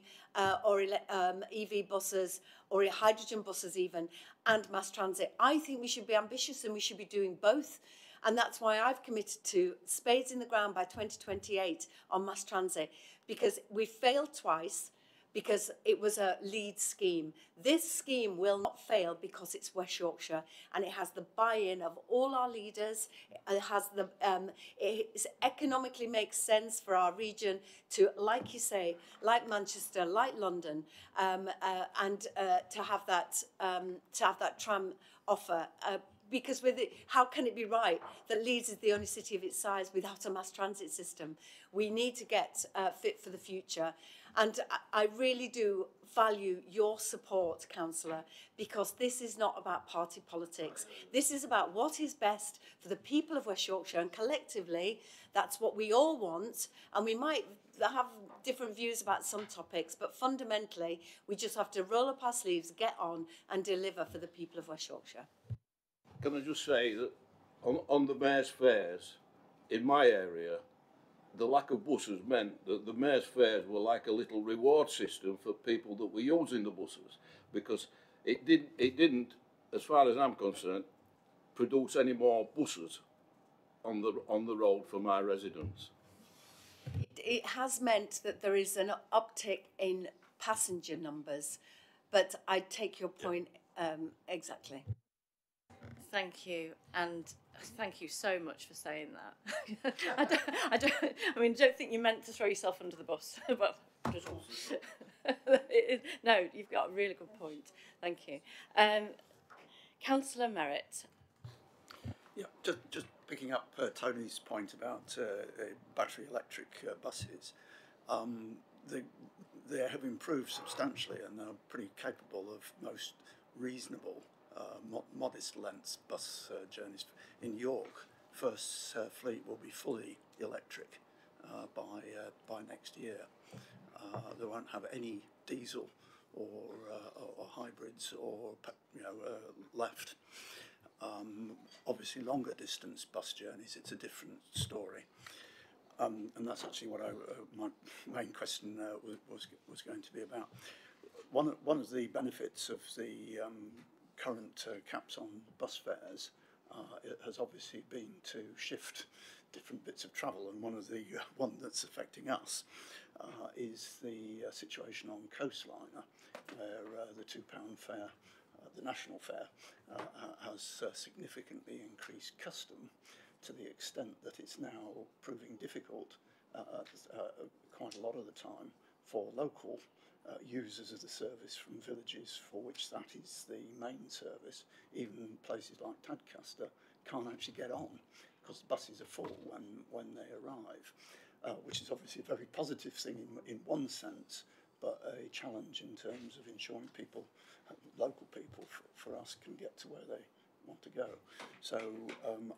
or EV buses or hydrogen buses even, and mass transit. I think we should be ambitious and we should be doing both. And that's why I've committed to spades in the ground by 2028 on mass transit, because we failed twice because it was a lead scheme. This scheme will not fail because it's West Yorkshire and it has the buy-in of all our leaders. It has the it economically makes sense for our region to, like you say, like Manchester, like London, and to have that tram offer. Because with it, how can it be right that Leeds is the only city of its size without a mass transit system? We need to get fit for the future. And I really do value your support, Councillor, because this is not about party politics. This is about what is best for the people of West Yorkshire, and collectively, that's what we all want. And we might have different views about some topics, but fundamentally, we just have to roll up our sleeves, get on, and deliver for the people of West Yorkshire. Can I just say that on the mayor's fares in my area, the lack of buses meant that the mayor's fares were like a little reward system for people that were using the buses, because it didn't, as far as I'm concerned, produce any more buses on the road for my residents. It has meant that there is an uptick in passenger numbers, but I take your point exactly. Thank you, and thank you so much for saying that. I don't think you meant to throw yourself under the bus. But no, you've got a really good point. Thank you. Councillor Merritt. Yeah, just picking up Tony's point about battery electric buses. They have improved substantially and are pretty capable of most reasonable modest length bus journeys. In York, first fleet will be fully electric by next year. They won't have any diesel or hybrids or left. Obviously, longer distance bus journeys, it's a different story. And that's actually what my main question was going to be about. One of the benefits of the current caps on bus fares it has obviously been to shift different bits of travel, and one that's affecting us is the situation on Coastliner, where the £2 fare, the national fare, has significantly increased custom to the extent that it's now proving difficult quite a lot of the time for local users of the service from villages for which that is the main service. Even places like Tadcaster can't actually get on because the buses are full when they arrive, which is obviously a very positive thing in one sense, but a challenge in terms of ensuring people, local people for us, can get to where they want to go. So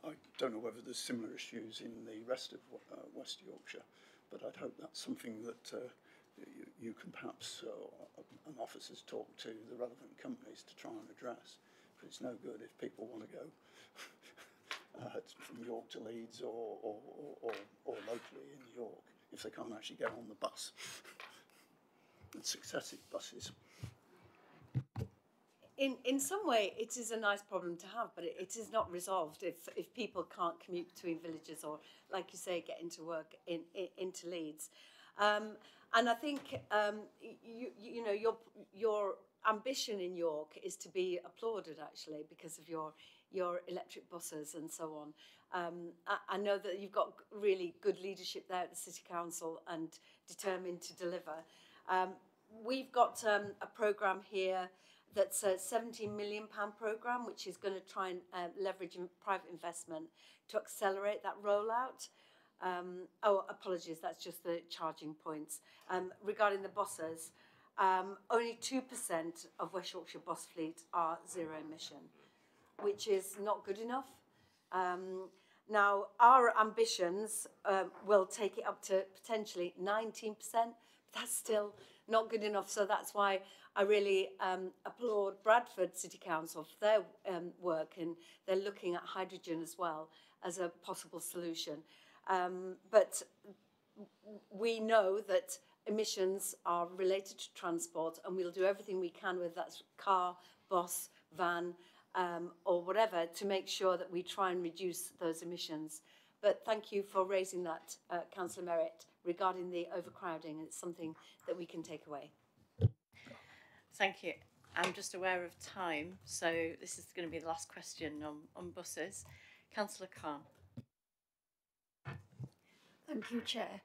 I don't know whether there's similar issues in the rest of West Yorkshire, but I'd hope that's something that you can perhaps, and officers, talk to the relevant companies to try and address. But it's no good if people want to go from York to Leeds or locally in York if they can't actually get on the bus. It's successive buses. In some way, it is a nice problem to have, but it is not resolved if people can't commute between villages or, like you say, get into work into Leeds. And I think you know your ambition in York is to be applauded, actually, because of your electric buses and so on. I know that you've got really good leadership there at the City Council and determined to deliver. We've got a programme here that's a £17 million programme, which is going to try and leverage private investment to accelerate that rollout. Oh, apologies, that's just the charging points. Regarding the buses, only 2% of West Yorkshire bus fleet are zero emission, which is not good enough. Now, our ambitions will take it up to potentially 19%. That's still not good enough. So that's why I really applaud Bradford City Council for their work, and they're looking at hydrogen as well as a possible solution. But we know that emissions are related to transport, and we'll do everything we can, whether that's car, bus, van, or whatever, to make sure that we try and reduce those emissions. But thank you for raising that, Councillor Merritt, regarding the overcrowding. It's something that we can take away. Thank you. I'm just aware of time, so this is going to be the last question on buses. Councillor Khan. Thank you, Chair.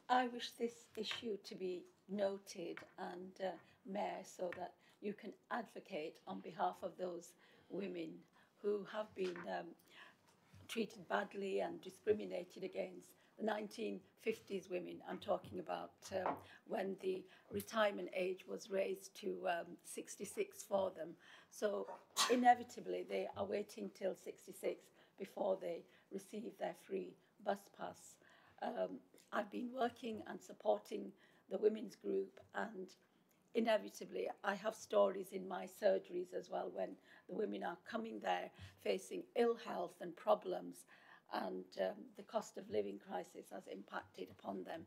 I wish this issue to be noted and Mayor, so that you can advocate on behalf of those women who have been treated badly and discriminated against. The 1950s women, I'm talking about when the retirement age was raised to 66 for them. So inevitably they are waiting till 66 before they receive their free bus pass. I've been working and supporting the women's group, and inevitably I have stories in my surgeries as well when the women are coming there facing ill health and problems, and the cost of living crisis has impacted upon them,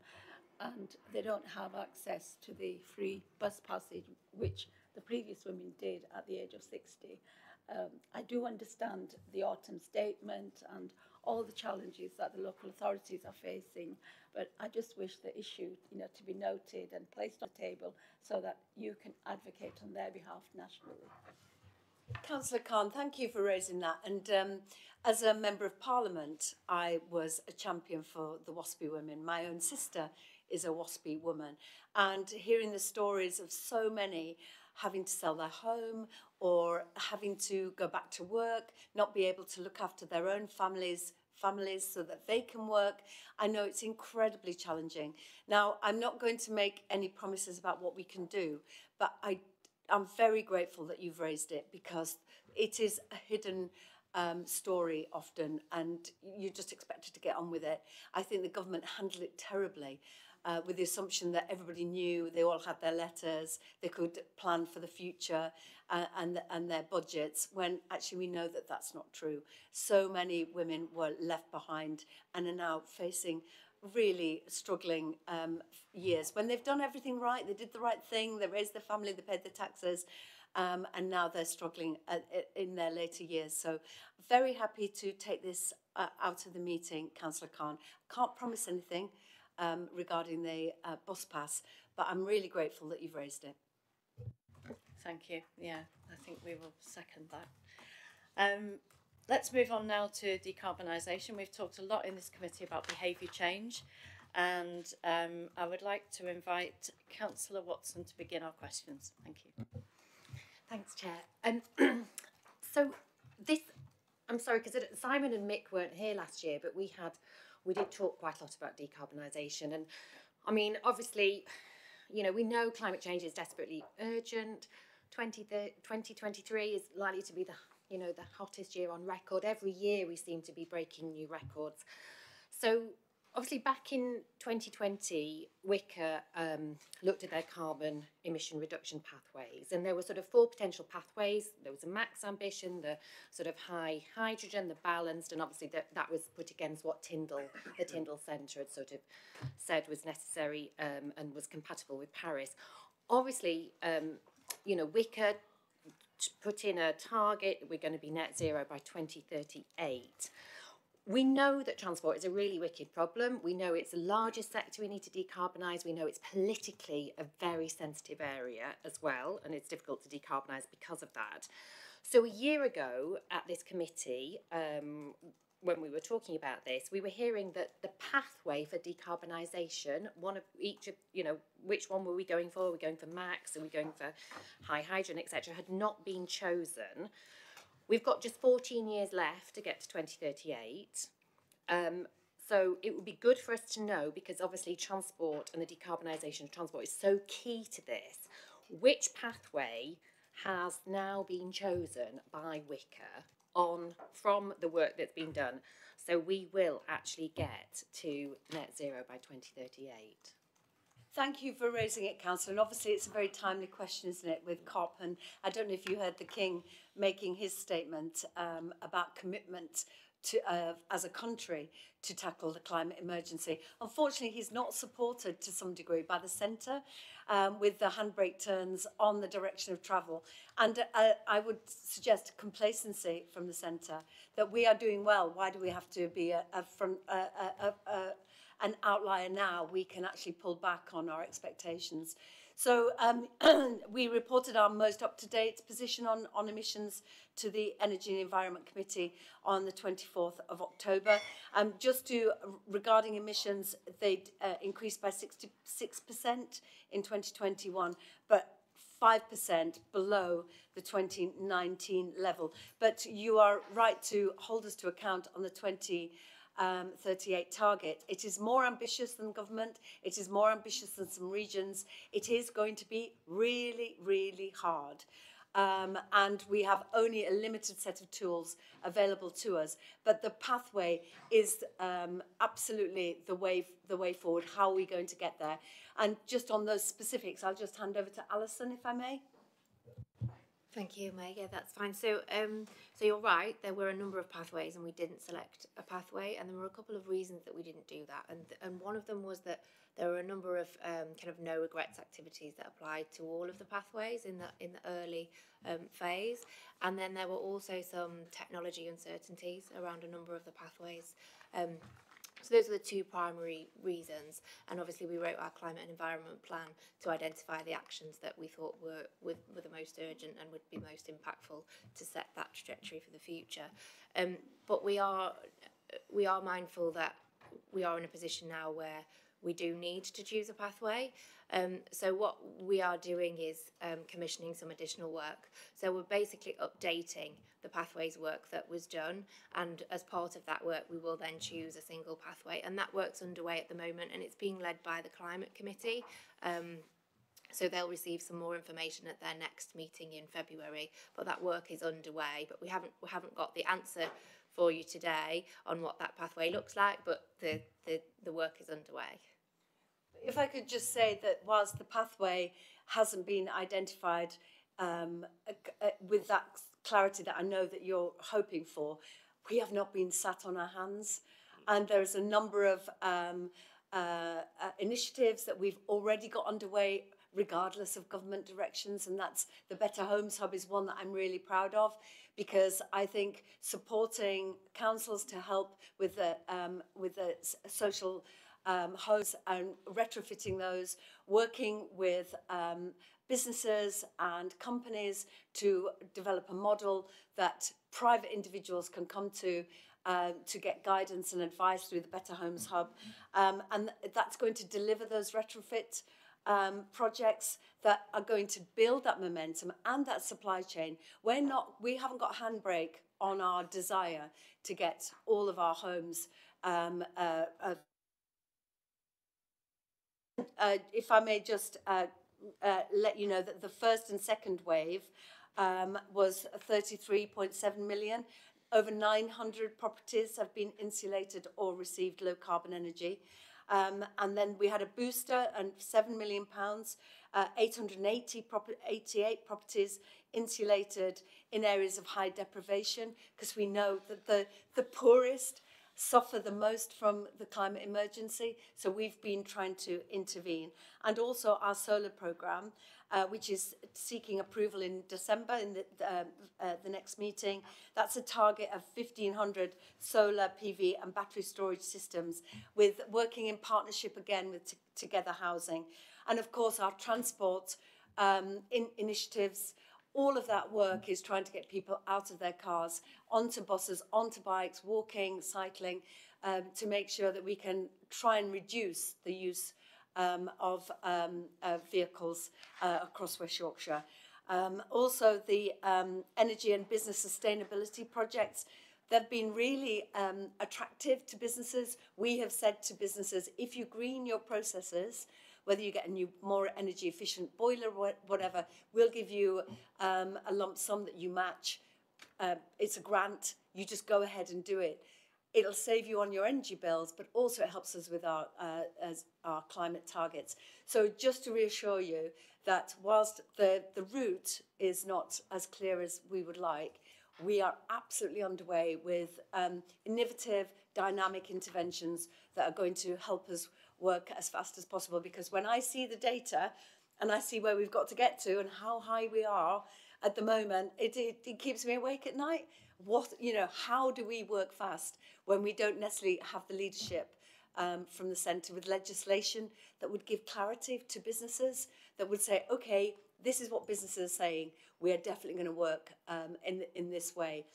and they don't have access to the free bus passage, which the previous women did at the age of 60. I do understand the autumn statement and all the challenges that the local authorities are facing, but I just wish the issue, to be noted and placed on the table so that you can advocate on their behalf nationally. Councillor Khan, thank you for raising that. And as a Member of Parliament, I was a champion for the WASPy women. My own sister is a WASPy woman, and hearing the stories of so many having to sell their home or having to go back to work, not be able to look after their own families so that they can work. I know it's incredibly challenging. Now, I'm not going to make any promises about what we can do, but I'm very grateful that you've raised it, because it is a hidden story often, and you're just expected to get on with it. I think the government handled it terribly. With the assumption that everybody knew, they all had their letters, they could plan for the future and their budgets, when actually we know that that's not true. So many women were left behind and are now facing really struggling years when they've done everything right, they did the right thing, they raised their family, they paid their taxes, and now they're struggling in their later years. So very happy to take this out of the meeting, Councillor Khan. Can't promise anything regarding the bus pass, but I'm really grateful that you've raised it. Thank you. Yeah, I think we will second that. Let's move on now to decarbonisation. We've talked a lot in this committee about behaviour change, and I would like to invite Councillor Watson to begin our questions. Thank you. Thanks, Chair. So this, I'm sorry, because Simon and Mick weren't here last year, but we did talk quite a lot about decarbonisation. And I mean, obviously, we know climate change is desperately urgent. 2023 is likely to be the hottest year on record. Every year we seem to be breaking new records. So obviously back in 2020, Wicker looked at their carbon emission reduction pathways, and there were sort of 4 potential pathways. There was a max ambition, the sort of high hydrogen, the balanced, and obviously that was put against what the Tyndall Centre had sort of said was necessary and was compatible with Paris. Obviously, Wicker put in a target that we're going to be net zero by 2038. We know that transport is a really wicked problem. We know it's the largest sector we need to decarbonise. We know it's politically a very sensitive area as well, and it's difficult to decarbonise because of that. So a year ago at this committee, when we were talking about this, we were hearing that the pathway for decarbonisation, one of each of, which one were we going for? Are we going for max? Are we going for high hydrogen, etc., had not been chosen. We've got just 14 years left to get to 2038. So it would be good for us to know, because obviously transport and the decarbonisation of transport is so key to this, which pathway has now been chosen by Wicker from the work that's been done, so we will actually get to net zero by 2038. Thank you for raising it, Councillor. And obviously it's a very timely question, isn't it, with COP? And I don't know if you heard the King making his statement about commitment to, as a country to tackle the climate emergency. Unfortunately, he's not supported to some degree by the centre with the handbrake turns on the direction of travel. And I would suggest complacency from the centre, that we are doing well. Why do we have to be an outlier now? We can actually pull back on our expectations. So we reported our most up-to-date position on emissions to the Energy and Environment Committee on the 24th of October. Regarding emissions, they increased by 66% in 2021, but 5% below the 2019 level. But you are right to hold us to account on the 2038 target. It is more ambitious than government. It is more ambitious than some regions. It is going to be really, really hard. And we have only a limited set of tools available to us. But the pathway is absolutely the way forward. How are we going to get there? And just on those specifics, I'll just hand over to Alison, if I may. Thank you, Meg. Yeah, that's fine. So you're right. There were a number of pathways, and we didn't select a pathway. And there were a couple of reasons that we didn't do that. And one of them was that there were a number of kind of no regrets activities that applied to all of the pathways in the early phase. And then there were also some technology uncertainties around a number of the pathways. So those are the two primary reasons, and obviously we wrote our climate and environment plan to identify the actions that we thought were the most urgent and would be most impactful to set that trajectory for the future. But we are mindful that we are in a position now where we do need to choose a pathway. So what we are doing is commissioning some additional work. So we're basically updating the pathways work that was done, and as part of that work we will then choose a single pathway, and that work's underway at the moment, and it's being led by the Climate Committee. So they'll receive some more information at their next meeting in February, but that work is underway. But we haven't got the answer for you today on what that pathway looks like, but the work is underway. If I could just say that whilst the pathway hasn't been identified with that clarity that I know that you're hoping for, we have not been sat on our hands. And there's a number of initiatives that we've already got underway regardless of government directions, and that's the Better Homes Hub is one that I'm really proud of, because I think supporting councils to help with the social homes and retrofitting those, working with businesses and companies to develop a model that private individuals can come to get guidance and advice through the Better Homes Hub. And that's going to deliver those retrofit projects that are going to build that momentum and that supply chain. We haven't got a handbrake on our desire to get all of our homes if I may just let you know that the first and second wave was 33.7 million. Over 900 properties have been insulated or received low carbon energy. And then we had a booster and £7 million, 888 properties insulated in areas of high deprivation, because we know that the poorest suffer the most from the climate emergency. So we've been trying to intervene. And also our solar programme, which is seeking approval in December in the next meeting. That's a target of 1,500 solar PV and battery storage systems, with working in partnership again with Together Housing. And of course our transport initiatives. All of that work is trying to get people out of their cars, onto buses, onto bikes, walking, cycling, to make sure that we can try and reduce the use of vehicles across West Yorkshire. Also, the energy and business sustainability projects, they've been really attractive to businesses. We have said to businesses, if you green your processes, whether you get a new, more energy efficient boiler or whatever, we'll give you a lump sum that you match. It's a grant. You just go ahead and do it. it'll save you on your energy bills, but also it helps us with our climate targets. So just to reassure you that whilst the route is not as clear as we would like, we are absolutely underway with innovative, dynamic interventions that are going to help us work as fast as possible. Because when I see the data and I see where we've got to get to and how high we are at the moment, it keeps me awake at night. How do we work fast when we don't necessarily have the leadership from the centre with legislation that would give clarity to businesses, that would say, okay, this is what businesses are saying, we are definitely going to work in this way.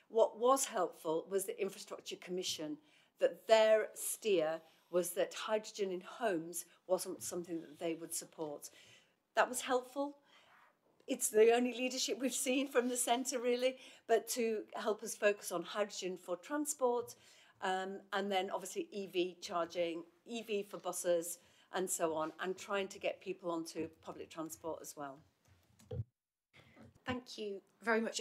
What was helpful was the Infrastructure Commission, that their steer was that hydrogen in homes wasn't something that they would support. That was helpful. It's the only leadership we've seen from the centre, really, but to help us focus on hydrogen for transport, and then obviously EV charging, EV for buses, and so on, and trying to get people onto public transport as well. Thank you very much.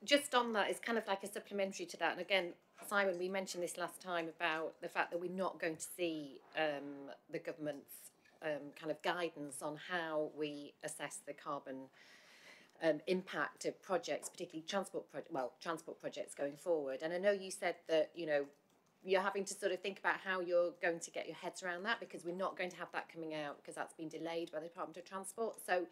Just on that, it's kind of like a supplementary to that. And again, Simon, we mentioned this last time about the fact that we're not going to see the government's kind of guidance on how we assess the carbon impact of projects, particularly transport projects going forward. And I know you said that, you're having to sort of think about how you're going to get your heads around that, because we're not going to have that coming out because that's been delayed by the Department of Transport. So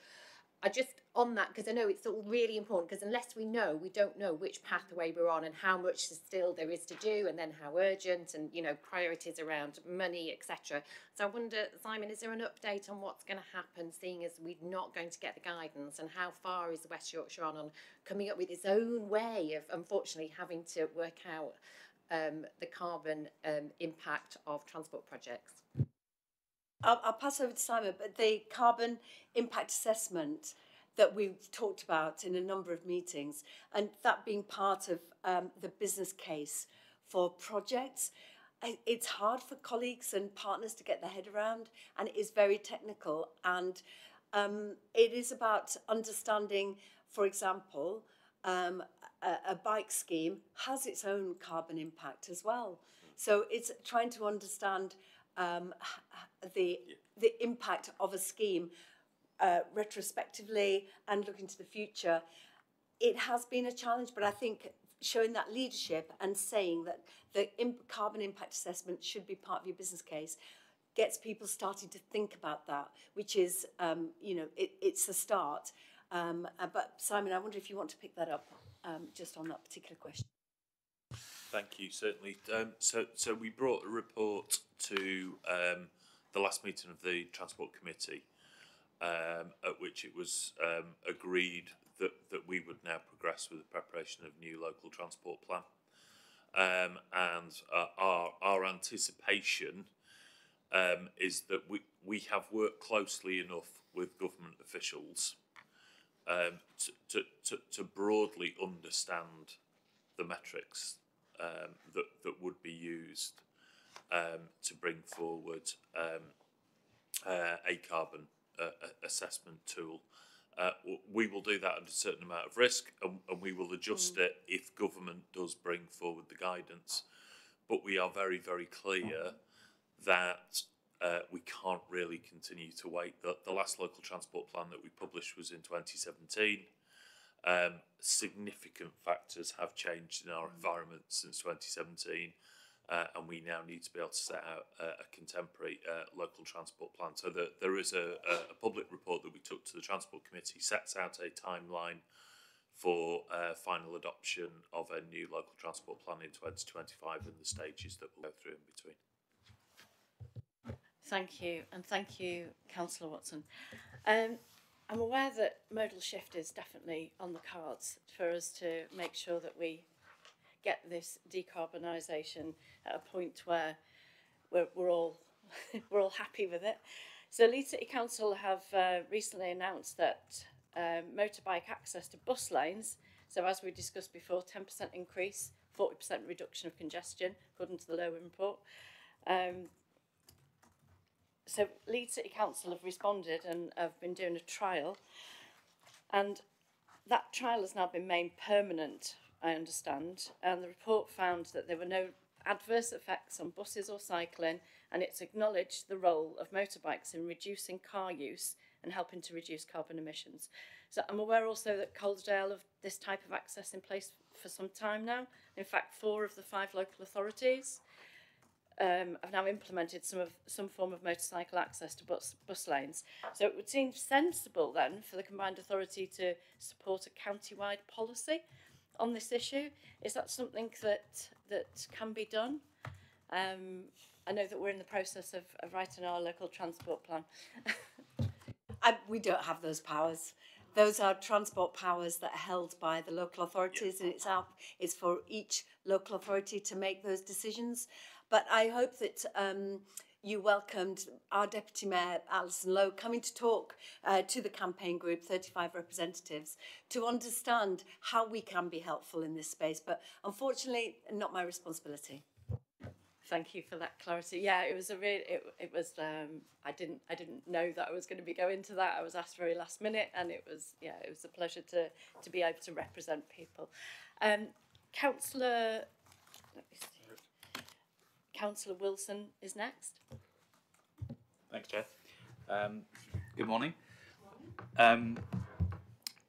I just, on that, because I know it's all really important, because unless we don't know which pathway we're on and how much still there is to do, and then how urgent, and priorities around money, etc. So I wonder, Simon, is there an update on what's going to happen, seeing as we're not going to get the guidance, and how far is West Yorkshire on coming up with its own way of, unfortunately, having to work out the carbon impact of transport projects? I'll pass over to Simon, but the carbon impact assessment that we've talked about in a number of meetings, and that being part of the business case for projects, it's hard for colleagues and partners to get their head around, and it is very technical, and it is about understanding, for example, a bike scheme has its own carbon impact as well. So it's trying to understand the impact of a scheme retrospectively and looking to the future. It has been a challenge, but I think showing that leadership and saying that the carbon impact assessment should be part of your business case gets people starting to think about that, which is, it's a start. But Simon, I wonder if you want to pick that up just on that particular question. Thank you, certainly. So we brought a report to the last meeting of the Transport Committee, at which it was agreed that we would now progress with the preparation of new local transport plan. And our anticipation is that we have worked closely enough with government officials to broadly understand the metrics that would be used to bring forward a carbon assessment tool. We will do that at a certain amount of risk, and we will adjust it if government does bring forward the guidance. But we are very, very clear that we can't really continue to wait. The last local transport plan that we published was in 2017. Significant factors have changed in our environment since 2017, and we now need to be able to set out a contemporary local transport plan. So there is a public report that we took to the Transport Committee, sets out a timeline for final adoption of a new local transport plan in 2025 and the stages that we'll go through in between. Thank you, and thank you, Councillor Watson. I'm aware that modal shift is definitely on the cards for us to make sure that we get this decarbonisation at a point where we're all happy with it. So Leeds City Council have recently announced that motorbike access to bus lanes, so as we discussed before, 10% increase, 40% reduction of congestion, according to the Lower report. So Leeds City Council have responded and have been doing a trial, and that trial has now been made permanent, I understand, and the report found that there were no adverse effects on buses or cycling, and it's acknowledged the role of motorbikes in reducing car use and helping to reduce carbon emissions. So I'm aware also that Calderdale have this type of access in place for some time now. In fact, 4 of the 5 local authorities have now implemented some form of motorcycle access to bus lanes. So it would seem sensible then for the combined authority to support a county-wide policy on this issue. Is that something that can be done? I know that we're in the process of writing our local transport plan. We don't have those powers. Those are transport powers that are held by the local authorities, and it's for each local authority to make those decisions. But I hope that you welcomed our Deputy Mayor, Alison Lowe, coming to talk to the campaign group, 35 representatives, to understand how we can be helpful in this space. But unfortunately, not my responsibility. Thank you for that clarity. Yeah, it was I didn't know that I was going to be going to that. I was asked very last minute, and it was a pleasure to be able to represent people. Councillor Wilson is next. Thanks, Chair. Good morning. In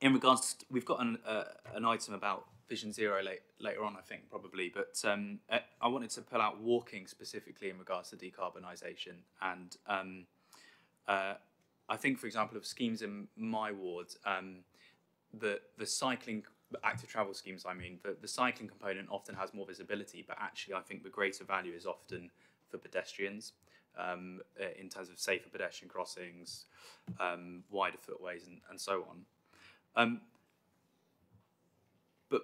regards to, we've got an item about Vision Zero later on, I think, probably, but I wanted to pull out walking specifically in regards to decarbonisation. And I think, for example, of schemes in my ward, the cycling, active travel schemes, I mean, the cycling component often has more visibility, but actually I think the greater value is often for pedestrians, in terms of safer pedestrian crossings, wider footways and so on. But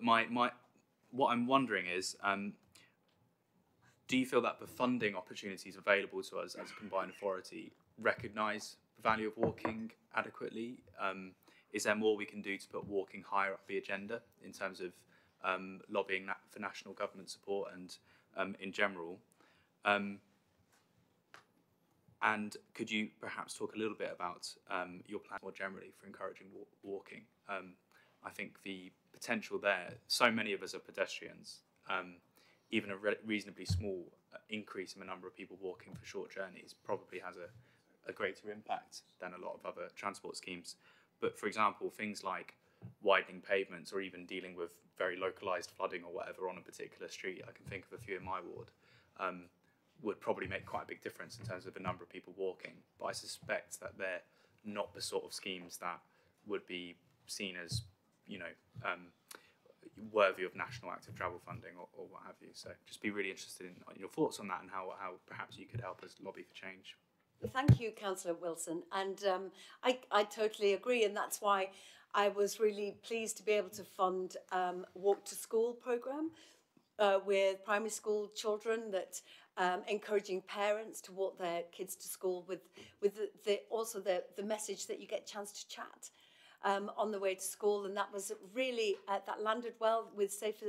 what I'm wondering is, do you feel that the funding opportunities available to us as a combined authority recognise the value of walking adequately? Is there more we can do to put walking higher up the agenda in terms of lobbying for national government support and in general? And could you perhaps talk a little bit about your plan more generally for encouraging walking? I think the potential there, so many of us are pedestrians, even a reasonably small increase in the number of people walking for short journeys probably has a greater impact than a lot of other transport schemes. But for example, things like widening pavements or even dealing with very localised flooding or whatever on a particular street, I can think of a few in my ward, would probably make quite a big difference in terms of the number of people walking. But I suspect that they're not the sort of schemes that would be seen as, worthy of national active travel funding or what have you. So just be really interested in your thoughts on that and how perhaps you could help us lobby for change. Thank you, Councillor Wilson. And I totally agree. And that's why I was really pleased to be able to fund Walk to School programme with primary school children, that encouraging parents to walk their kids to school with also the message that you get a chance to chat on the way to school. And that was really, that landed well with Safe,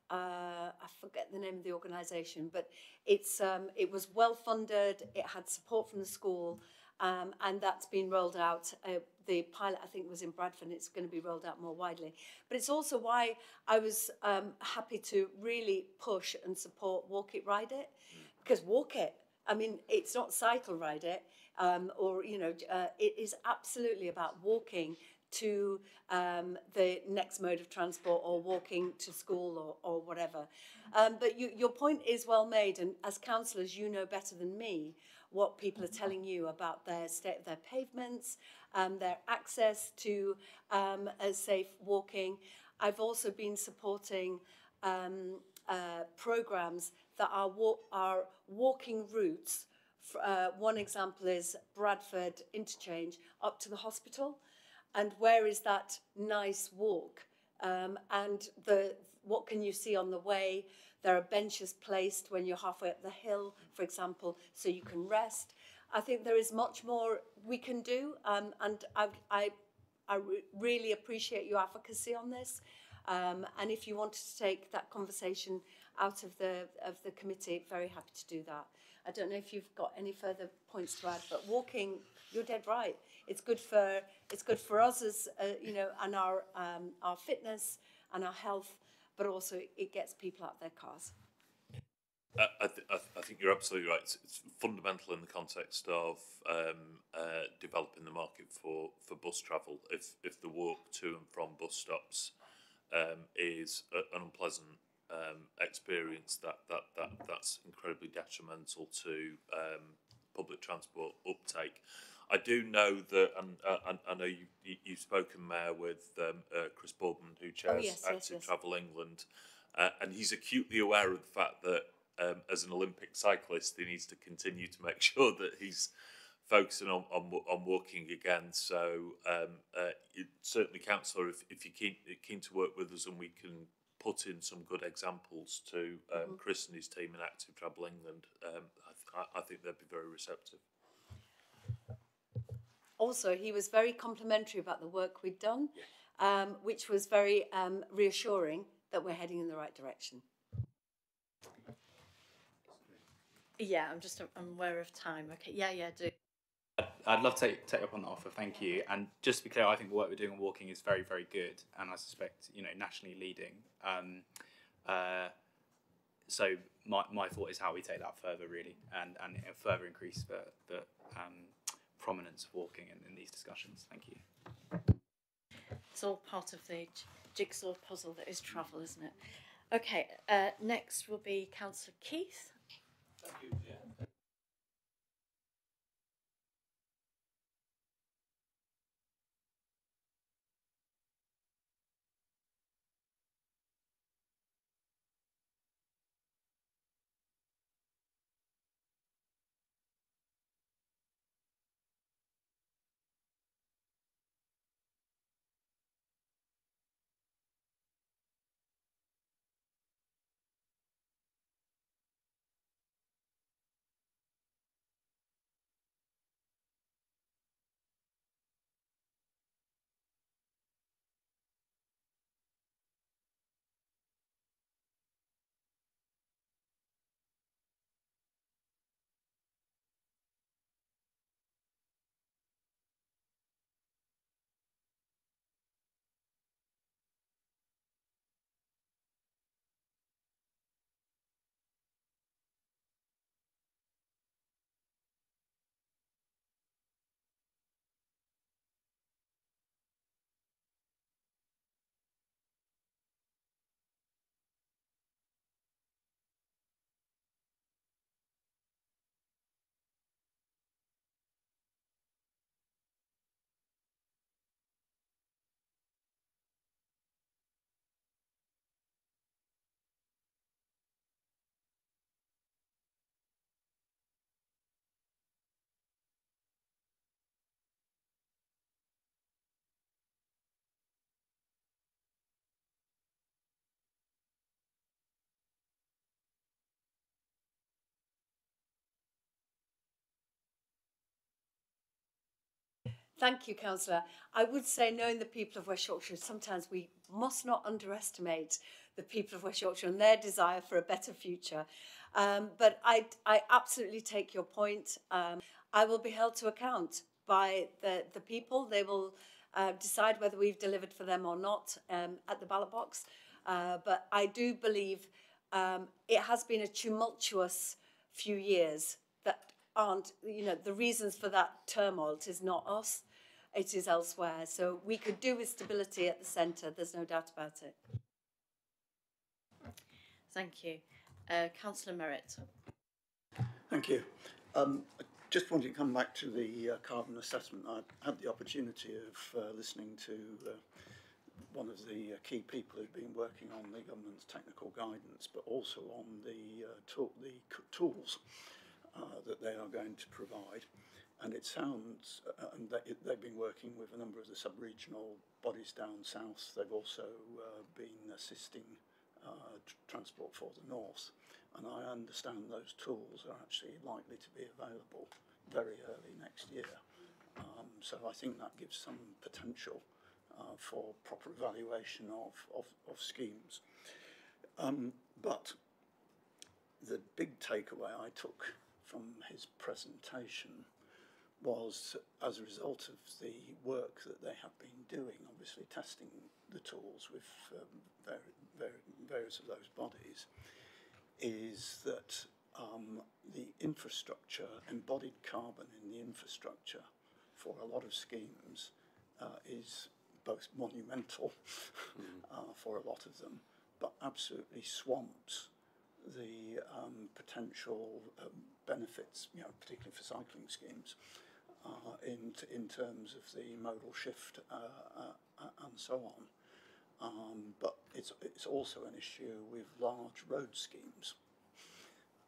I forget the name of the organisation, but it was well funded, it had support from the school, and that's been rolled out. The pilot, I think, was in Bradford, and it's going to be rolled out more widely. But it's also why I was happy to really push and support Walk It, Ride It, because walk it, I mean, it's not cycle ride it, it is absolutely about walking to the next mode of transport, or walking to school, or whatever. But your point is well made, and as councillors, you know better than me what people are telling you about their state of their pavements, their access to safe walking. I've also been supporting programmes that are walking routes. One example is Bradford Interchange up to the hospital. And where is that nice walk? And what can you see on the way? There are benches placed when you're halfway up the hill, for example, so you can rest. I think there is much more we can do, and I really appreciate your advocacy on this. And if you wanted to take that conversation out of the committee, very happy to do that. I don't know if you've got any further points to add, but walking, you're dead right. It's good for us as and our fitness and our health, but also it gets people out of their cars. I think you're absolutely right. It's fundamental in the context of developing the market for bus travel. If the walk to and from bus stops is an unpleasant experience, that's incredibly detrimental to public transport uptake. I do know that, and I know you've spoken, Mayor, with Chris Boardman, who chairs Active Travel England, and he's acutely aware of the fact that as an Olympic cyclist, he needs to continue to make sure that he's focusing on walking again. So certainly, Councillor, if you're keen to work with us and we can put in some good examples to Chris and his team in Active Travel England, I think they'd be very receptive. Also, he was very complimentary about the work we'd done, which was very reassuring that we're heading in the right direction. Yeah, I'm aware of time. Okay, yeah, do. I'd love to take up on the offer, thank you. And just to be clear, I think the work we're doing on walking is very, very good, and I suspect, nationally leading. So my thought is how we take that further, really, and further increase the prominence of walking in these discussions. Thank you. It's all part of the jigsaw puzzle that is travel, isn't it? Okay, next will be Councillor Keith. Thank you, yeah. Thank you, Councillor. I would say, knowing the people of West Yorkshire, sometimes we must not underestimate the people of West Yorkshire and their desire for a better future. But I absolutely take your point. I will be held to account by the people. They will decide whether we've delivered for them or not at the ballot box. But I do believe it has been a tumultuous few years that aren't, the reasons for that turmoil. It is not us, it is elsewhere. So we could do with stability at the centre, there's no doubt about it. Thank you. Councillor Merritt. Thank you. I just wanted to come back to the carbon assessment. I had the opportunity of listening to one of the key people who've been working on the government's technical guidance, but also on the tools that they are going to provide. And it sounds, and they've been working with a number of the sub-regional bodies down south. They've also been assisting Transport for the North. And I understand those tools are actually likely to be available very early next year. So I think that gives some potential for proper evaluation of schemes. But the big takeaway I took from his presentation was, as a result of the work that they have been doing, obviously testing the tools with various of those bodies, is that the infrastructure, embodied carbon in the infrastructure for a lot of schemes is both monumental for a lot of them, but absolutely swamps the potential benefits, particularly for cycling schemes, in terms of the modal shift and so on. But it's also an issue with large road schemes.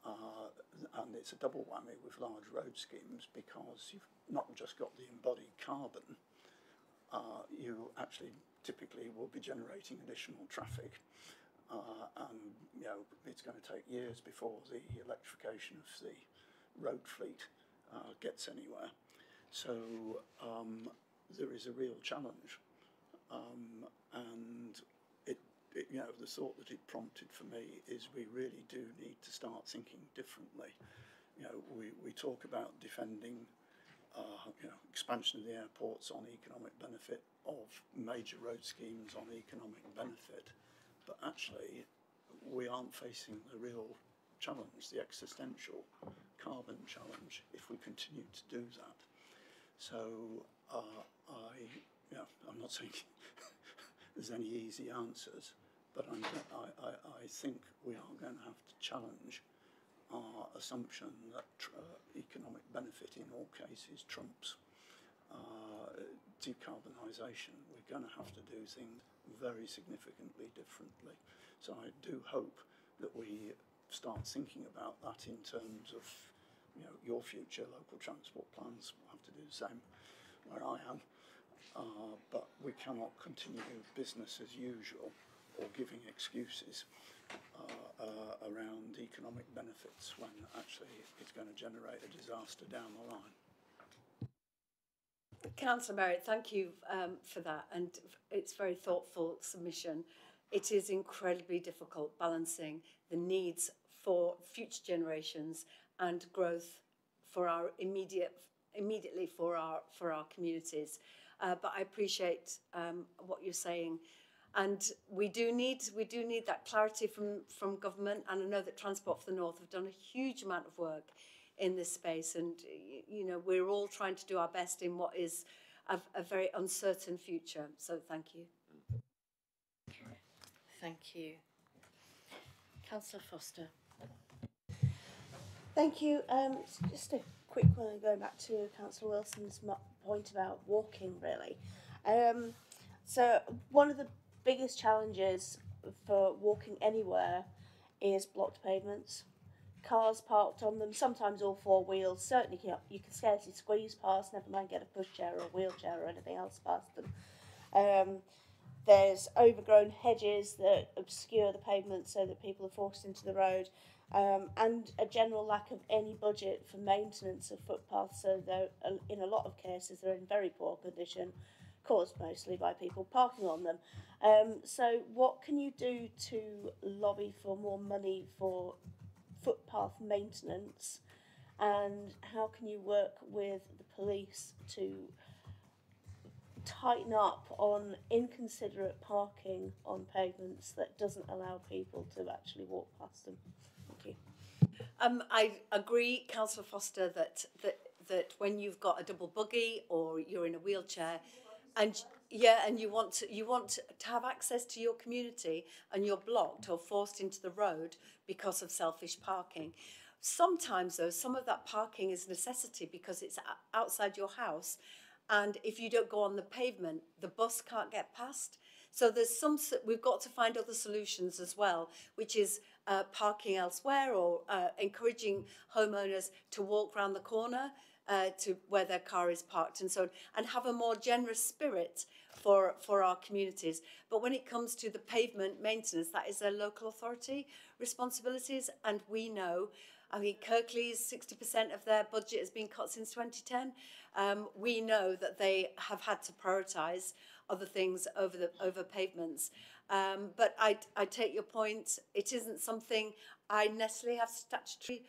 And it's a double whammy with large road schemes, because you've not just got the embodied carbon, you actually typically will be generating additional traffic. And it's going to take years before the electrification of the road fleet gets anywhere. So there is a real challenge, and the thought that it prompted for me is we really do need to start thinking differently. We talk about defending expansion of the airports on economic benefit, of major road schemes on economic benefit, but actually we aren't facing the real challenge, the existential carbon challenge, if we continue to do that. So I'm not saying there's any easy answers, but I think we are going to have to challenge our assumption that economic benefit in all cases trumps decarbonisation. We're going to have to do things very significantly differently. So I do hope that we start thinking about that in terms of your future local transport plans. We'll have to do the same where I am. But we cannot continue business as usual or giving excuses around economic benefits when actually it's going to generate a disaster down the line. Councillor Merritt, thank you for that, and it's very thoughtful submission. It is incredibly difficult balancing the needs for future generations and growth for our immediately for our communities. But I appreciate what you're saying, and we do need that clarity from government. And I know that Transport for the North have done a huge amount of work in this space, and we're all trying to do our best in what is a very uncertain future. So thank you. Thank you. Councillor Foster. Thank you. Just a quick one, going back to Councillor Wilson's point about walking, really. So one of the biggest challenges for walking anywhere is blocked pavements. Cars parked on them, sometimes all four wheels. Certainly you can scarcely squeeze past, never mind get a pushchair or a wheelchair or anything else past them. There's overgrown hedges that obscure the pavement so that people are forced into the road, and a general lack of any budget for maintenance of footpaths, so in a lot of cases they're in very poor condition, caused mostly by people parking on them. So what can you do to lobby for more money for footpath maintenance, and how can you work with the police to tighten up on inconsiderate parking on pavements that doesn't allow people to actually walk past them? Thank you. I agree, Councillor Foster, that when you've got a double buggy or you're in a wheelchair, and you want to have access to your community, and you're blocked or forced into the road because of selfish parking. Sometimes, though, some of that parking is necessity because it's outside your house, and if you don't go on the pavement, the bus can't get past. So we've got to find other solutions as well, which is parking elsewhere, or encouraging homeowners to walk round the corner to where their car is parked, and so on, and have a more generous spirit for our communities. But when it comes to the pavement maintenance, that is their local authority responsibilities, and we know, I mean, Kirklees, 60% of their budget has been cut since 2010. We know that they have had to prioritise other things over pavements. But I take your point. It isn't something I necessarily have statutory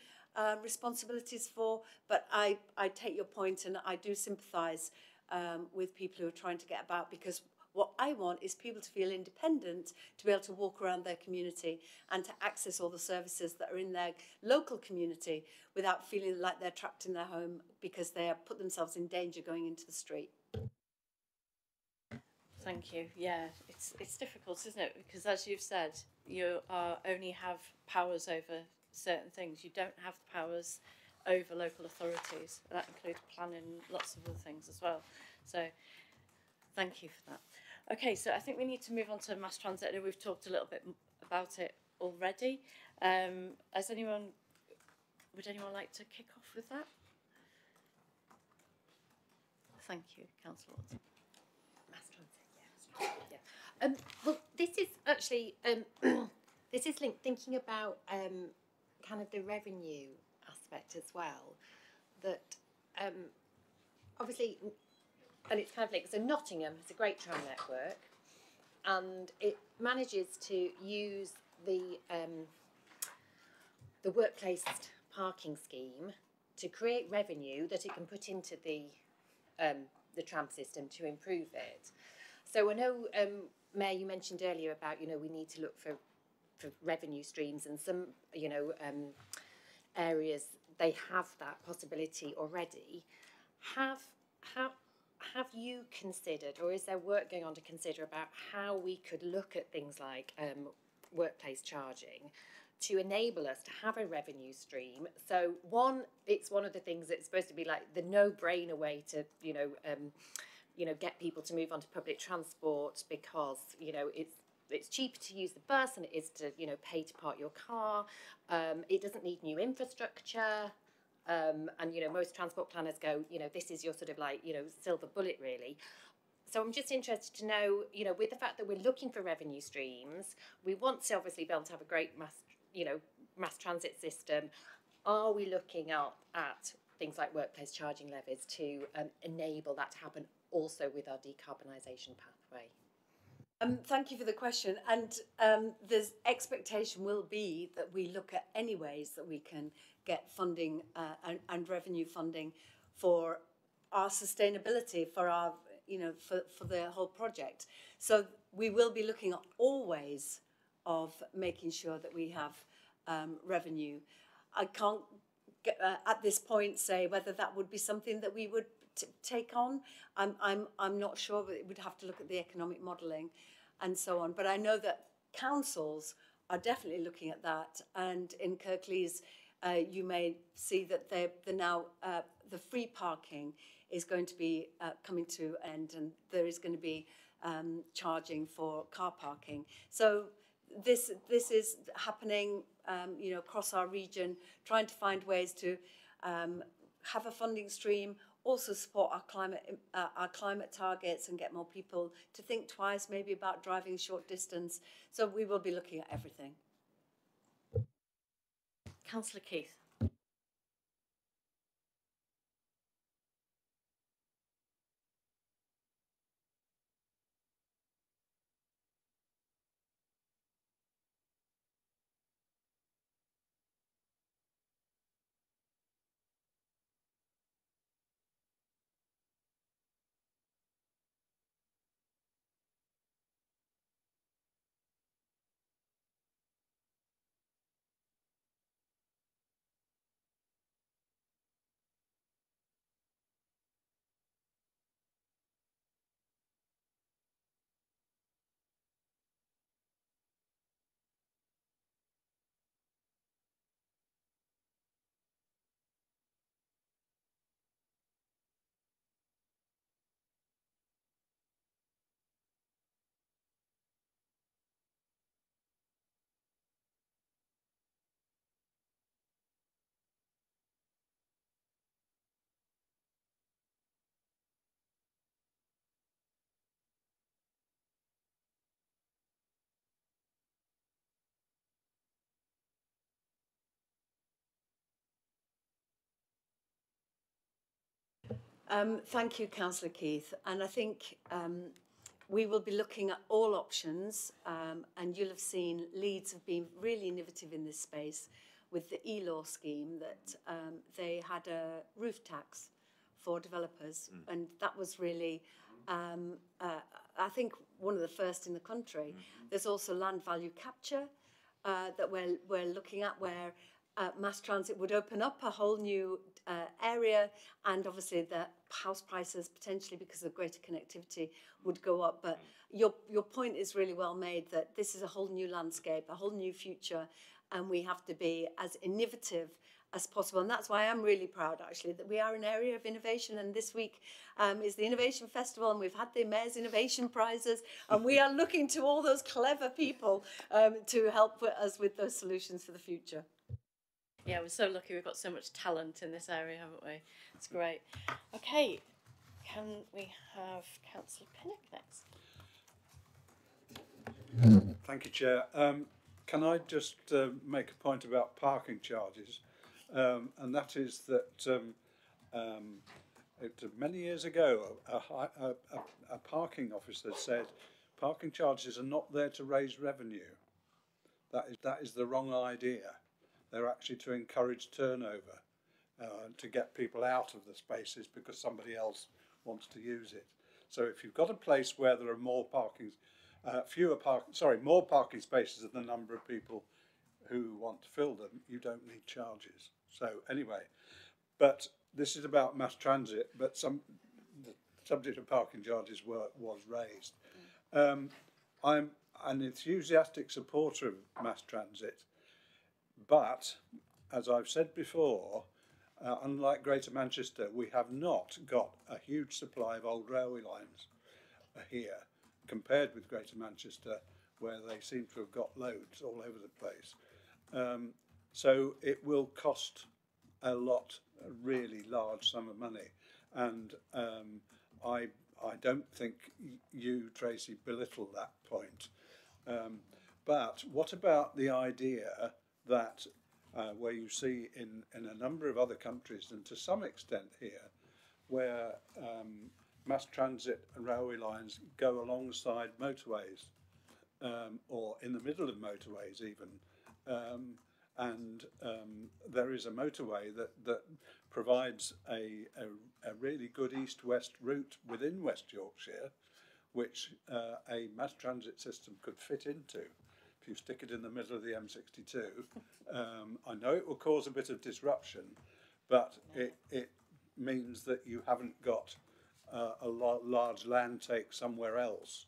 responsibilities for, but I take your point, and I do sympathise with people who are trying to get about, because What I want is people to feel independent, to be able to walk around their community and to access all the services that are in their local community without feeling like they're trapped in their home because they have put themselves in danger going into the street. Thank you. Yeah, it's difficult, isn't it? Because as you've said, you only have powers over certain things. You don't have the powers over local authorities. That includes planning, lots of other things as well. So thank you for that. Okay, so I think we need to move on to mass transit. I know we've talked a little bit about it already. Would anyone like to kick off with that? Thank you, Councillor Watson. Mass transit, yeah. Well, this is actually this is thinking about kind of the revenue aspect as well. That obviously, and it's kind of linked. So Nottingham has a great tram network, and it manages to use the workplace parking scheme to create revenue that it can put into the tram system to improve it. So I know, Mayor, you mentioned earlier about, we need to look for revenue streams, and some, areas, they have that possibility already. Have you considered, or is there work going on to consider about how we could look at things like workplace charging to enable us to have a revenue stream? So it's one of the things that's supposed to be like the no-brainer way to, get people to move on to public transport, because, it's cheaper to use the bus than it is to, pay to park your car. It doesn't need new infrastructure. And, most transport planners go, this is your sort of like, silver bullet really. So I'm just interested to know, with the fact that we're looking for revenue streams, we want to obviously be able to have a great mass transit system. Are we looking at things like workplace charging levies to enable that to happen also with our decarbonisation pathway? Thank you for the question. And the expectation will be that we look at any ways that we can get funding and revenue funding for our sustainability, for our, for the whole project. So we will be looking at all ways of making sure that we have revenue. I can't at this point say whether that would be something that we would take on. I'm not sure, but it would have to look at the economic modelling and so on. But I know that councils are definitely looking at that. And in Kirklees, you may see that they're now the free parking is going to be coming to an end, and there is going to be charging for car parking. So this is happening, across our region, trying to find ways to have a funding stream, also support our climate targets, and get more people to think twice maybe about driving short distance. So we will be looking at everything. Councillor Keith. Thank you, Councillor Keith. And I think we will be looking at all options, and you'll have seen Leeds have been really innovative in this space with the e-law scheme, that they had a roof tax for developers, and that was really a I think, one of the first in the country. There's also land value capture that we're looking at, where mass transit would open up a whole new area, and obviously the house prices potentially, because of greater connectivity, would go up. But your point is really well made, that this is a whole new landscape, a whole new future, and we have to be as innovative as possible. And that's why I'm really proud, actually, that we are an area of innovation. And this week is the Innovation Festival, and we've had the Mayor's Innovation Prizes, and we are looking to all those clever people to help us with those solutions for the future. Yeah, we're so lucky we've got so much talent in this area, haven't we? It's great. Okay, can we have Councillor Pinnock next? Thank you, Chair. Can I just make a point about parking charges? And that is that many years ago, a parking officer said parking charges are not there to raise revenue. That is the wrong idea. They're actually to encourage turnover, to get people out of the spaces because somebody else wants to use it. So if you've got a place where there are more parking spaces than the number of people who want to fill them, you don't need charges. So anyway, but this is about mass transit, but the subject of parking charges was raised. I'm an enthusiastic supporter of mass transit, but as I've said before, unlike Greater Manchester, we have not got a huge supply of old railway lines here, compared with Greater Manchester, where they seem to have got loads all over the place. So it will cost a really large sum of money. And I don't think you, Tracy, belittle that point. But what about the idea that where you see in a number of other countries, and to some extent here, where mass transit and railway lines go alongside motorways, or in the middle of motorways even, and there is a motorway that provides a really good east-west route within West Yorkshire, which a mass transit system could fit into. If you stick it in the middle of the M62, I know it will cause a bit of disruption, but it means that you haven't got a large land take somewhere else.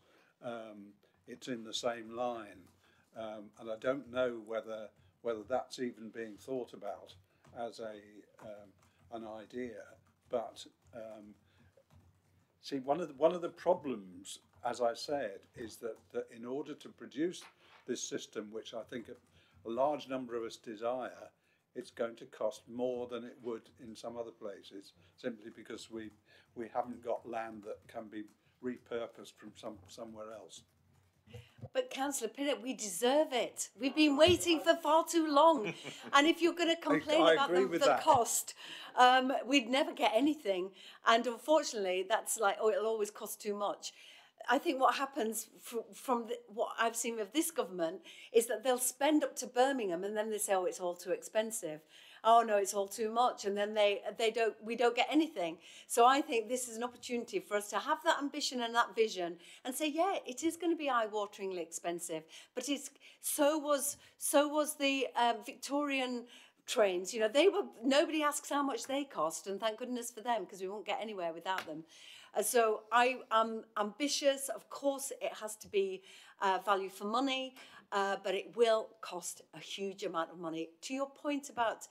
It's in the same line, and I don't know whether that's even being thought about as an idea. But see, one of the problems, as I said, is that in order to produce this system, which I think a large number of us desire, it's going to cost more than it would in some other places, simply because we haven't got land that can be repurposed from somewhere else. But Councillor Pinnock, we deserve it. We've been waiting for far too long. And if you're going to complain about the cost, we'd never get anything. And unfortunately, that's like, oh, it'll always cost too much. I think what happens from what I've seen of this government is that they'll spend up to Birmingham, and then they say, oh, it's all too expensive. Oh no, it's all too much, and then we don't get anything. So I think this is an opportunity for us to have that ambition and that vision, and say, yeah, it is going to be eye-wateringly expensive, but so was the Victorian trains. You know, nobody asks how much they cost, and thank goodness for them, because we won't get anywhere without them. So I am ambitious. Of course, it has to be value for money, but it will cost a huge amount of money. To your point about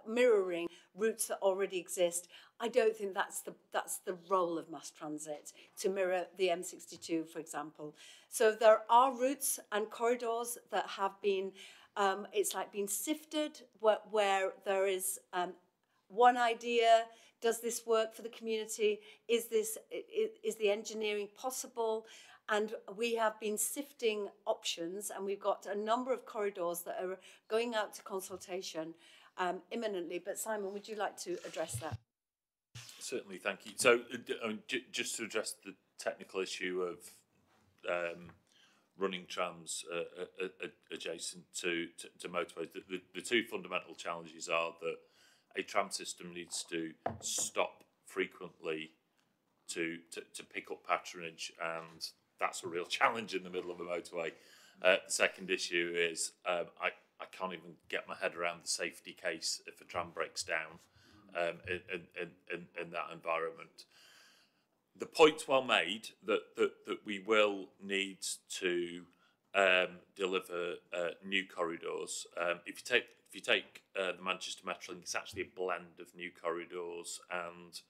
mirroring routes that already exist, I don't think that's the role of mass transit, to mirror the M62, for example. So there are routes and corridors that have been, it's like being sifted, where there is one idea. Does this work for the community? Is the engineering possible? And we have been sifting options, and we've got a number of corridors that are going out to consultation imminently. But Simon, would you like to address that? Certainly, thank you. So just to address the technical issue of running trams adjacent to motorways, the two fundamental challenges are that a tram system needs to stop frequently to pick up patronage, and that's a real challenge in the middle of a motorway. The second issue is I can't even get my head around the safety case if a tram breaks down in that environment. The point's well made that we will need to deliver new corridors. If you take the Manchester Metrolink, it's actually a blend of new corridors and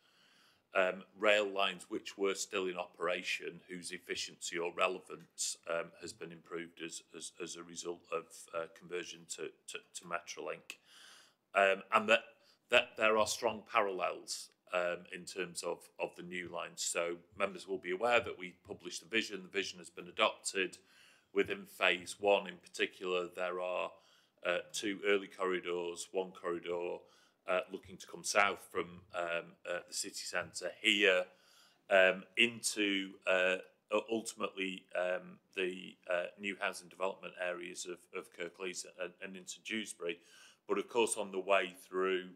rail lines which were still in operation, whose efficiency or relevance has been improved as a result of conversion to Metrolink, and that there are strong parallels in terms of the new lines. So members will be aware that we published the vision. The vision has been adopted. Within phase 1 in particular, there are 2 early corridors, 1 corridor looking to come south from the city centre here into ultimately the new housing development areas of Kirklees and into Dewsbury, but of course on the way through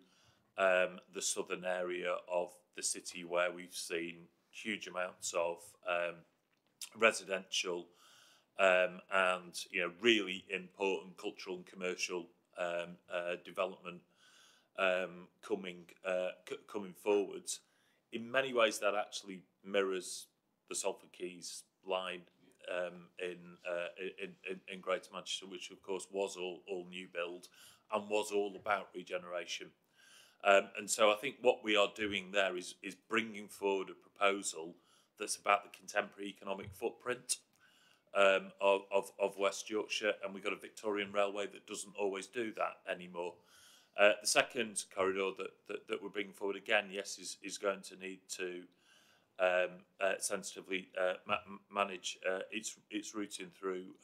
the southern area of the city, where we've seen huge amounts of residential and really important cultural and commercial development coming forwards. In many ways, that actually mirrors the Salford Quays line in Greater Manchester, which of course was all new build and was all about regeneration. And so I think what we are doing there is bringing forward a proposal that's about the contemporary economic footprint of West Yorkshire, and we've got a Victorian railway that doesn't always do that anymore. The second corridor that we're bringing forward, again, yes, is going to need to sensitively manage its routing through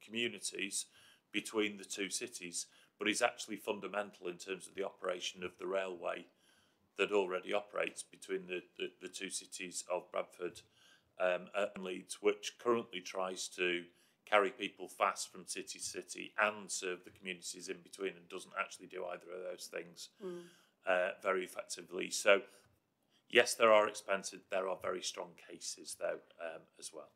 communities between the 2 cities, but is actually fundamental in terms of the operation of the railway that already operates between the 2 cities of Bradford and Leeds, which currently tries to carry people fast from city to city and serve the communities in between, and doesn't actually do either of those things very effectively. So yes, there are expensive, there are very strong cases though as well.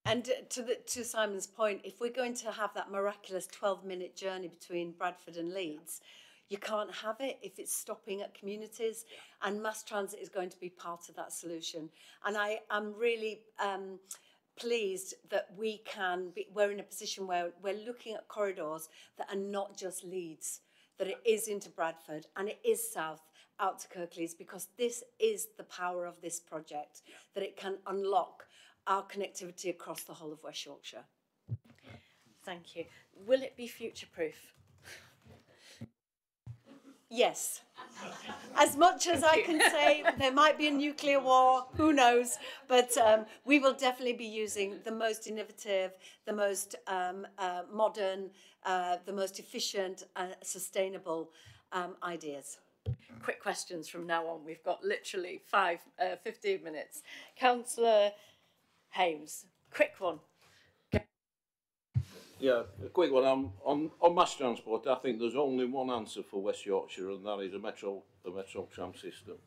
And to Simon's point, if we're going to have that miraculous 12-minute journey between Bradford and Leeds, you can't have it if it's stopping at communities, and mass transit is going to be part of that solution. And I am really pleased that we're in a position where we're looking at corridors that are not just Leeds, that it is into Bradford and it is south out to Kirklees, because this is the power of this project, that it can unlock our connectivity across the whole of West Yorkshire. Thank you. Will it be future-proof? Yes. As much as I can say, there might be a nuclear war, who knows, but we will definitely be using the most innovative, the most modern, the most efficient, sustainable ideas. Quick questions from now on. We've got literally 15 minutes. Councillor Hames, quick one. Yeah, a quick one. On mass transport, I think there's only one answer for West Yorkshire, and that is a metro tram system.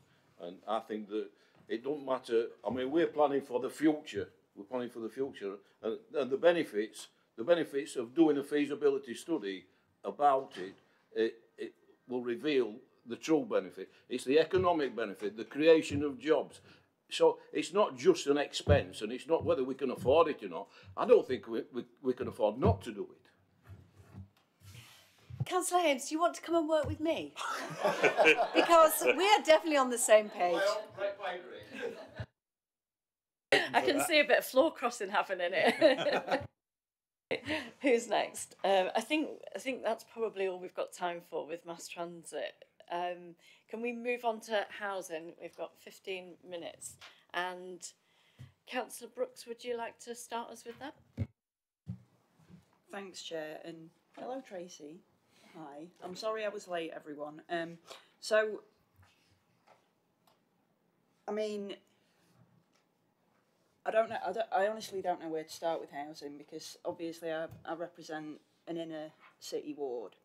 And I think that it don't matter. I mean, we're planning for the future. We're planning for the future, and the benefits of doing a feasibility study about it will reveal the true benefit. It's the economic benefit, the creation of jobs. So it's not just an expense, and it's not whether we can afford it or not. I don't think we can afford not to do it. Councillor Hames, do you want to come and work with me? Because we are definitely on the same page. I can see a bit of floor crossing happening here. Who's next? I think that's probably all we've got time for with mass transit. Can we move on to housing? We've got 15 minutes. And Councillor Brooks, would you like to start us with that? Thanks, Chair, and hello, Tracy. Hi. I'm sorry I was late, everyone. So, I mean, I honestly don't know where to start with housing, because obviously I represent an inner city ward.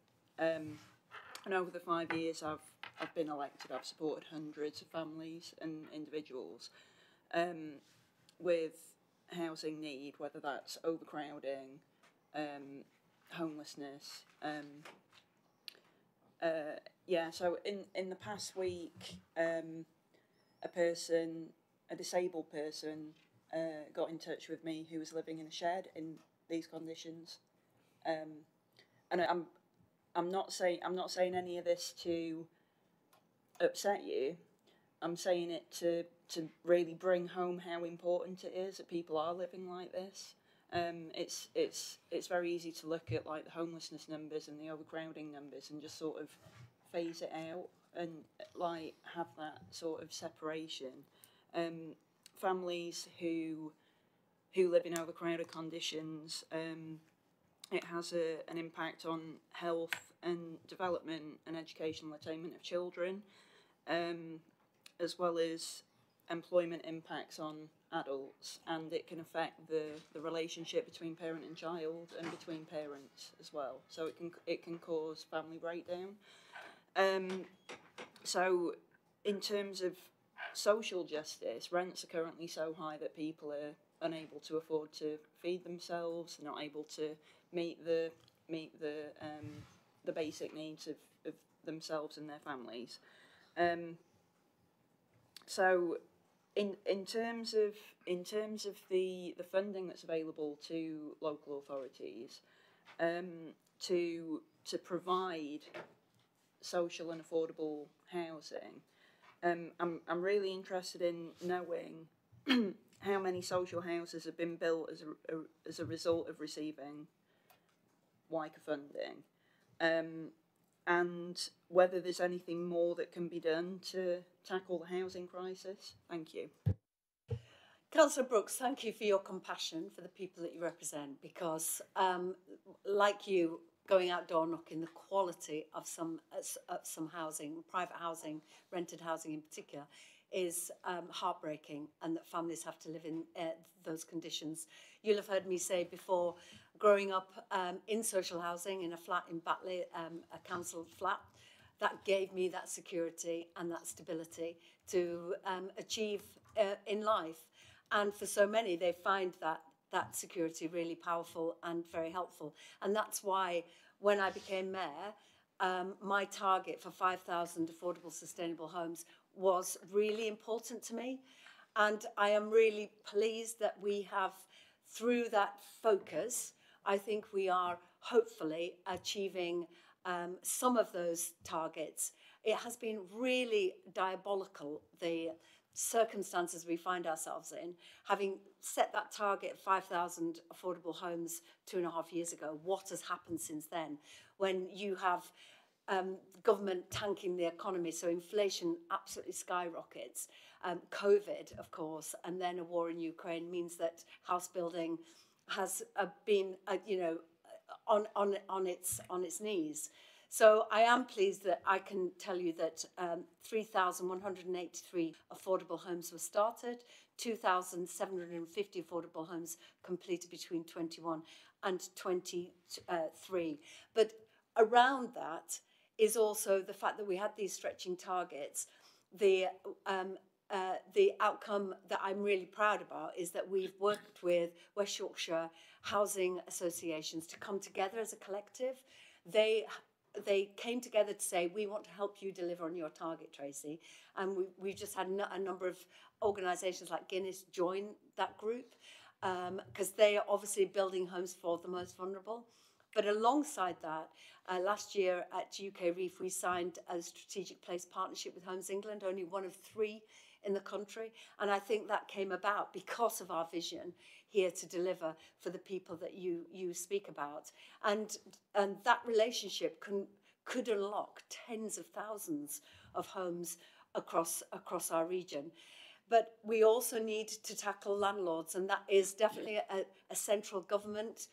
And over the 5 years I've been elected, I've supported hundreds of families and individuals with housing need, whether that's overcrowding, homelessness. So in the past week, a disabled person, got in touch with me who was living in a shed in these conditions, and I'm not saying any of this to upset you. I'm saying it to really bring home how important it is that people are living like this. It's very easy to look at like the homelessness numbers and the overcrowding numbers and just sort of phase it out and like have that sort of separation. Families who live in overcrowded conditions, it has an impact on health and development and educational attainment of children, as well as employment impacts on adults, and it can affect the relationship between parent and child and between parents as well. So it can cause family breakdown. So in terms of social justice, rents are currently so high that people are unable to afford to feed themselves, not able to meet the basic needs of themselves and their families. So in terms of the funding that's available to local authorities to provide social and affordable housing, I'm really interested in knowing how many social houses have been built as a result of receiving WICA funding, and whether there's anything more that can be done to tackle the housing crisis. Thank you. Councillor Brooks, thank you for your compassion for the people that you represent, because like you, going out door knocking, the quality of some housing, private housing, rented housing in particular, is heartbreaking, and that families have to live in those conditions. You'll have heard me say before, growing up in social housing in a flat in Batley, a council flat, that gave me that security and that stability to achieve in life. And for so many, they find that security really powerful and very helpful. And that's why when I became mayor, my target for 5,000 affordable, sustainable homes was really important to me. And I am really pleased that we have, through that focus, I think we are hopefully achieving some of those targets. It has been really diabolical, the circumstances we find ourselves in, having set that target of 5,000 affordable homes 2.5 years ago. What has happened since then, when you have government tanking the economy, so inflation absolutely skyrockets, COVID, of course, and then a war in Ukraine means that house building has been, on its knees. So I am pleased that I can tell you that 3,183 affordable homes were started, 2,750 affordable homes completed between 21 and 23. But around that is also the fact that we had these stretching targets. The outcome that I'm really proud about is that we've worked with West Yorkshire housing associations to come together as a collective. They came together to say, we want to help you deliver on your target, Tracy. And we've just had a number of organisations like Guinness join that group, because they are obviously building homes for the most vulnerable. But alongside that, last year at UK Reef, we signed a strategic place partnership with Homes England, only one of 3 in the country. And I think that came about because of our vision here to deliver for the people that you speak about. And that relationship could unlock tens of thousands of homes across our region. But we also need to tackle landlords, and that is definitely a central government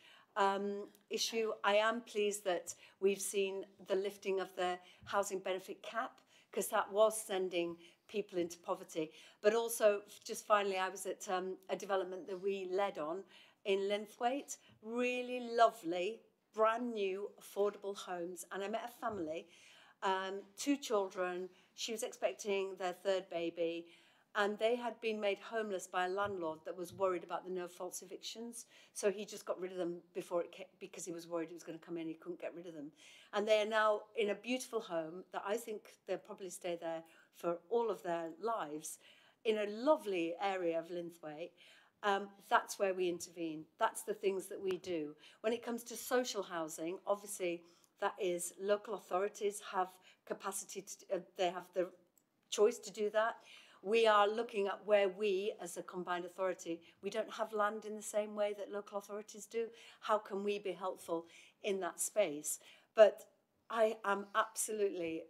issue. I am pleased that we've seen the lifting of the housing benefit cap, because that was sending people into poverty. But also, just finally, I was at a development that we led on in Linthwaite, really lovely, brand new, affordable homes. And I met a family 2 children. She was expecting their 3rd baby, and they had been made homeless by a landlord that was worried about the no faults evictions. So he just got rid of them before it came, because he was worried it was going to come in. He couldn't get rid of them, and they are now in a beautiful home that I think they'll probably stay there for all of their lives, in a lovely area of Linthwaite. That's where we intervene. That's the things that we do. When it comes to social housing, obviously that is local authorities have capacity, they have the choice to do that. We are looking at where we, as a combined authority, we don't have land in the same way that local authorities do. How can we be helpful in that space? But I am absolutely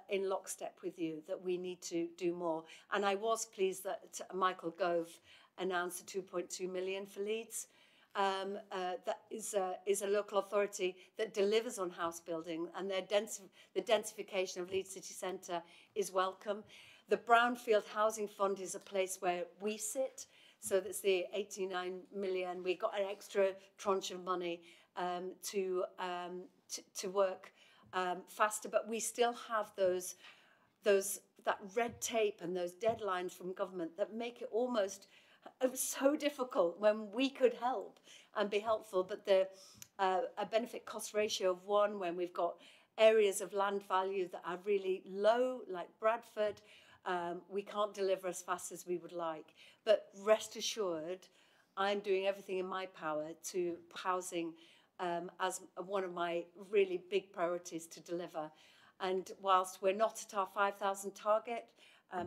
in lockstep with you that we need to do more. And I was pleased that Michael Gove announced the 2.2 million for Leeds. That is a local authority that delivers on house building, and the densification of Leeds City Centre is welcome. The Brownfield Housing Fund is a place where we sit, so that's the 89 million. We got an extra tranche of money to work faster, but we still have that red tape and those deadlines from government that make it almost so difficult when we could help and be helpful, but a benefit cost ratio of 1, when we've got areas of land value that are really low, like Bradford, we can't deliver as fast as we would like. But rest assured, I'm doing everything in my power to housing as one of my really big priorities to deliver. And whilst we're not at our 5,000 target,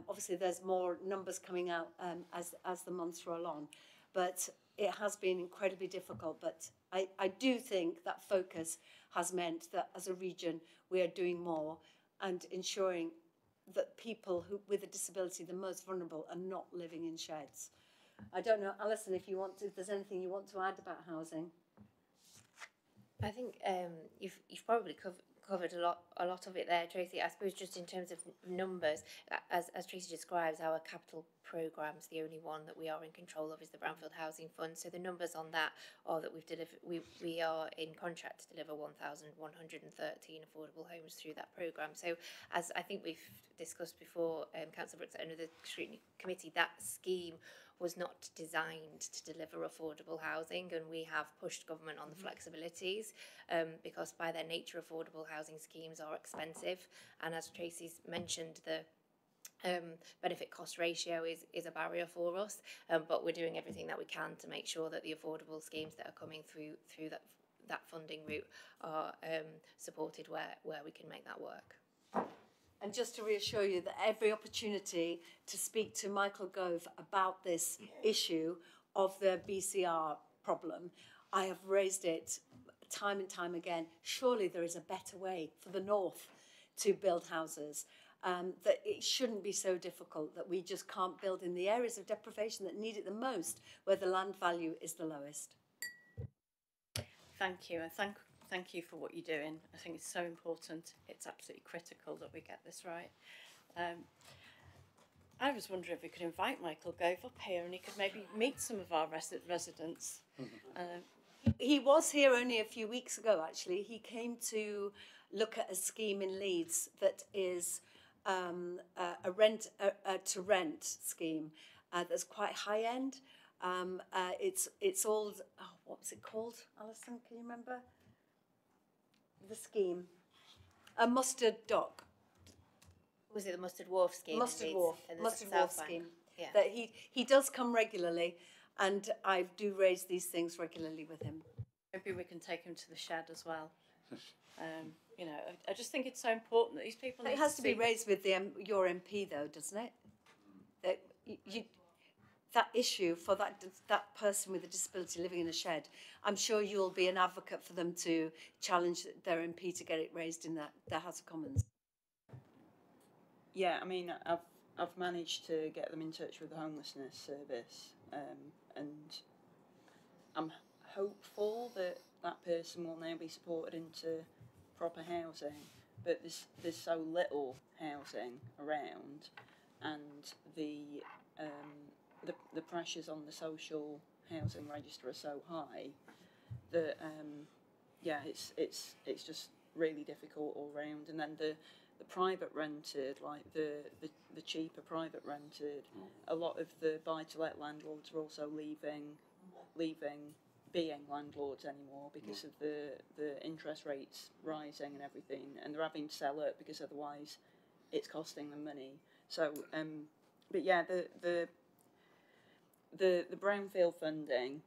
obviously there's more numbers coming out as the months roll on. But it has been incredibly difficult. But I do think that focus has meant that as a region we are doing more and ensuring that people with a disability, the most vulnerable, are not living in sheds. I don't know, Alison, if there's anything you want to add about housing. I think you've probably covered a lot of it there, Tracy. I suppose just in terms of numbers, as Tracy describes, our capital programme's the only one that we are in control of is the Brownfield Housing Fund. So the numbers on that are that we've delivered. We are in contract to deliver 1,113 affordable homes through that programme. So as I think we've discussed before, Councillor Brooks, under the Scrutiny Committee, that scheme was not designed to deliver affordable housing, and we have pushed government on the flexibilities because by their nature affordable housing schemes are expensive, and as Tracy's mentioned, the benefit cost ratio is a barrier for us, but we're doing everything that we can to make sure that the affordable schemes that are coming through that funding route are supported where we can make that work. And just to reassure you that every opportunity to speak to Michael Gove about this issue of the BCR problem, I have raised it time and time again. Surely there is a better way for the North to build houses, that it shouldn't be so difficult, that we just can't build in the areas of deprivation that need it the most, where the land value is the lowest. Thank you, and thank you for what you're doing. I think it's so important. It's absolutely critical that we get this right. I was wondering if we could invite Michael Gove up here and he could maybe meet some of our residents. He was here only a few weeks ago, actually. He came to look at a scheme in Leeds that is a rent scheme that's quite high end. It's all, what was it called, Alison? Can you remember? The scheme. A Mustard Dock. Was it the Mustard Wharf scheme? Mustard Wharf Bank. scheme. Yeah. That he does come regularly, and I do raise these things regularly with him. Maybe we can take him to the shed as well. You know, I just think it's so important that these people. It has to be raised with your MP, though, doesn't it? That that issue for that person with a disability living in a shed. I'm sure you'll be an advocate for them to challenge their MP to get it raised in their House of Commons. Yeah, I mean, I've managed to get them in touch with the homelessness service, and I'm hopeful that that person will now be supported into proper housing. But there's so little housing around, and the pressures on the social housing register are so high that yeah, it's just really difficult all round. And then the private rented, like the cheaper private rented, a lot of the buy-to-let landlords are also leaving being landlords anymore because of the interest rates rising and everything, and they're having to sell it because otherwise it's costing them money. So, but yeah, the brownfield funding,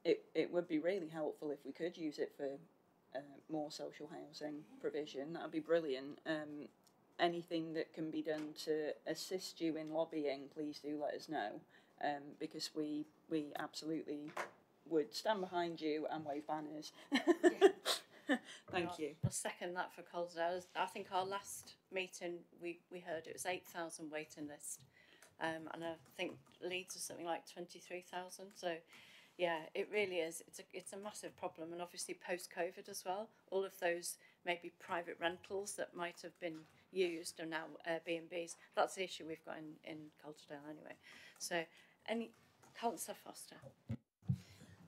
it would be really helpful if we could use it for more social housing provision. That would be brilliant. Anything that can be done to assist you in lobbying, please do let us know, because we absolutely would stand behind you and wave banners. Thank you. I'll second that for Calderdale. I think our last meeting we heard it was 8,000 waiting list, and I think Leeds was something like 23,000. So yeah, it really is. It's a massive problem, and obviously post-COVID as well. All of those maybe private rentals that might have been used are now Airbnbs. That's the issue we've got in Calderdale anyway. So, Councillor Foster.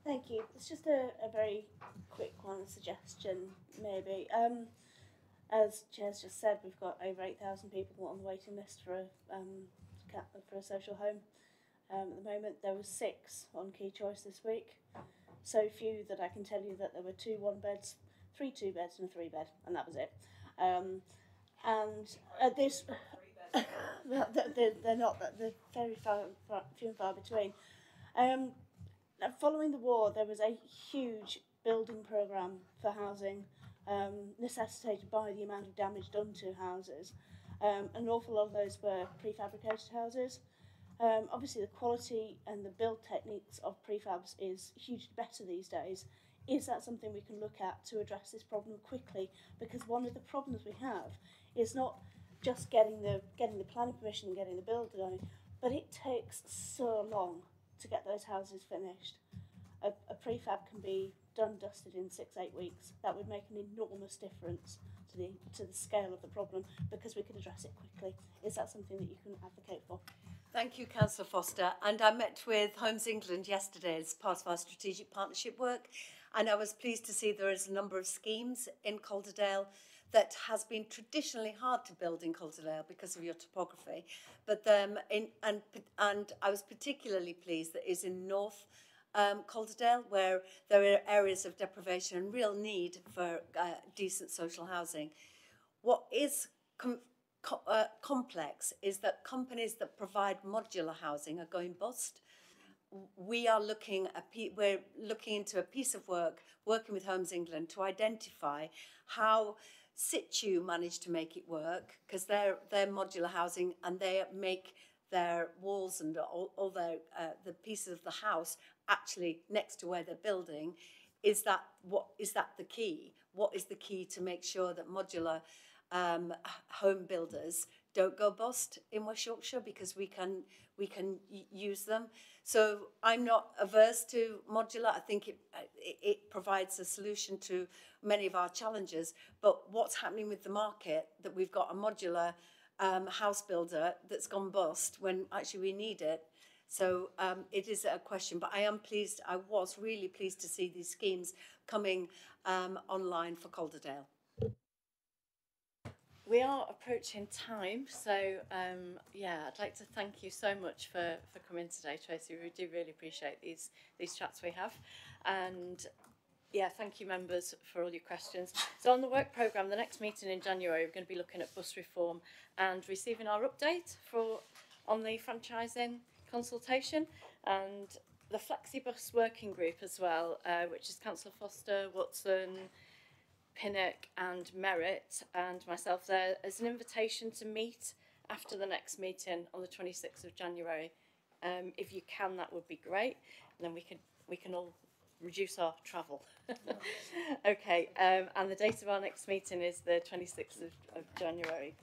Thank you. It's just a very quick one, a suggestion maybe. As Chair's just said, we've got over 8,000 people on the waiting list for a social home. At the moment, there were 6 on Key Choice this week. So few that I can tell you that there were 2 1-beds, 3 2-beds and a 3-bed, and that was it. This, they're not, they're very few and far between. Following the war, there was a huge building programme for housing, necessitated by the amount of damage done to houses. An awful lot of those were prefabricated houses. Obviously, the quality and the build techniques of prefabs is hugely better these days. Is that something we can look at to address this problem quickly? Because one of the problems we have is not just getting the planning permission and getting the build going, but it takes so long to get those houses finished. A prefab can be done, dusted in 6-8 weeks. That would make an enormous difference to the scale of the problem, because we could address it quickly. Is that something that you can advocate for? Thank you, Councillor Foster. And I met with Homes England yesterday as part of our strategic partnership work, and I was pleased to see there is a number of schemes in Calderdale that has been traditionally hard to build in Calderdale because of your topography. But and I was particularly pleased that is in North Calderdale, where there are areas of deprivation and real need for decent social housing. What is complex is that companies that provide modular housing are going bust. We're looking into a piece of work, working with Homes England, to identify how Situ managed to make it work, because they're modular housing and they make their walls and all their the pieces of the house actually next to where they're building. Is that the key? What is the key to make sure that modular home builders don't go bust in West Yorkshire, because we can use them? So I'm not averse to modular. I think it provides a solution to many of our challenges. But what's happening with the market, that we've got a modular house builder that's gone bust when actually we need it? So it is a question, but I was really pleased to see these schemes coming online for Calderdale. We are approaching time, so yeah, I'd like to thank you so much for coming today, Tracy. We do really appreciate these chats we have, and yeah, thank you members for all your questions. So on the work programme, the next meeting in January, we're going to be looking at bus reform and receiving our update on the franchising consultation, and the Flexibus working group as well, which is Councillor Foster, Watson, Pinnock and Merritt and myself there, as an invitation to meet after the next meeting on the 26th of January. If you can, that would be great, and then we can all reduce our travel. Okay, and the date of our next meeting is the 26th of January.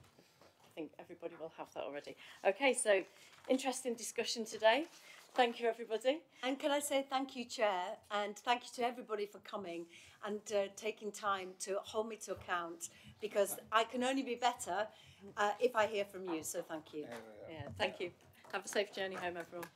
I think everybody will have that already. Okay, so interesting discussion today. Thank you, everybody. And can I say thank you, Chair, and thank you to everybody for coming and taking time to hold me to account, because I can only be better if I hear from you, so thank you. Yeah, thank you. Have a safe journey home, everyone.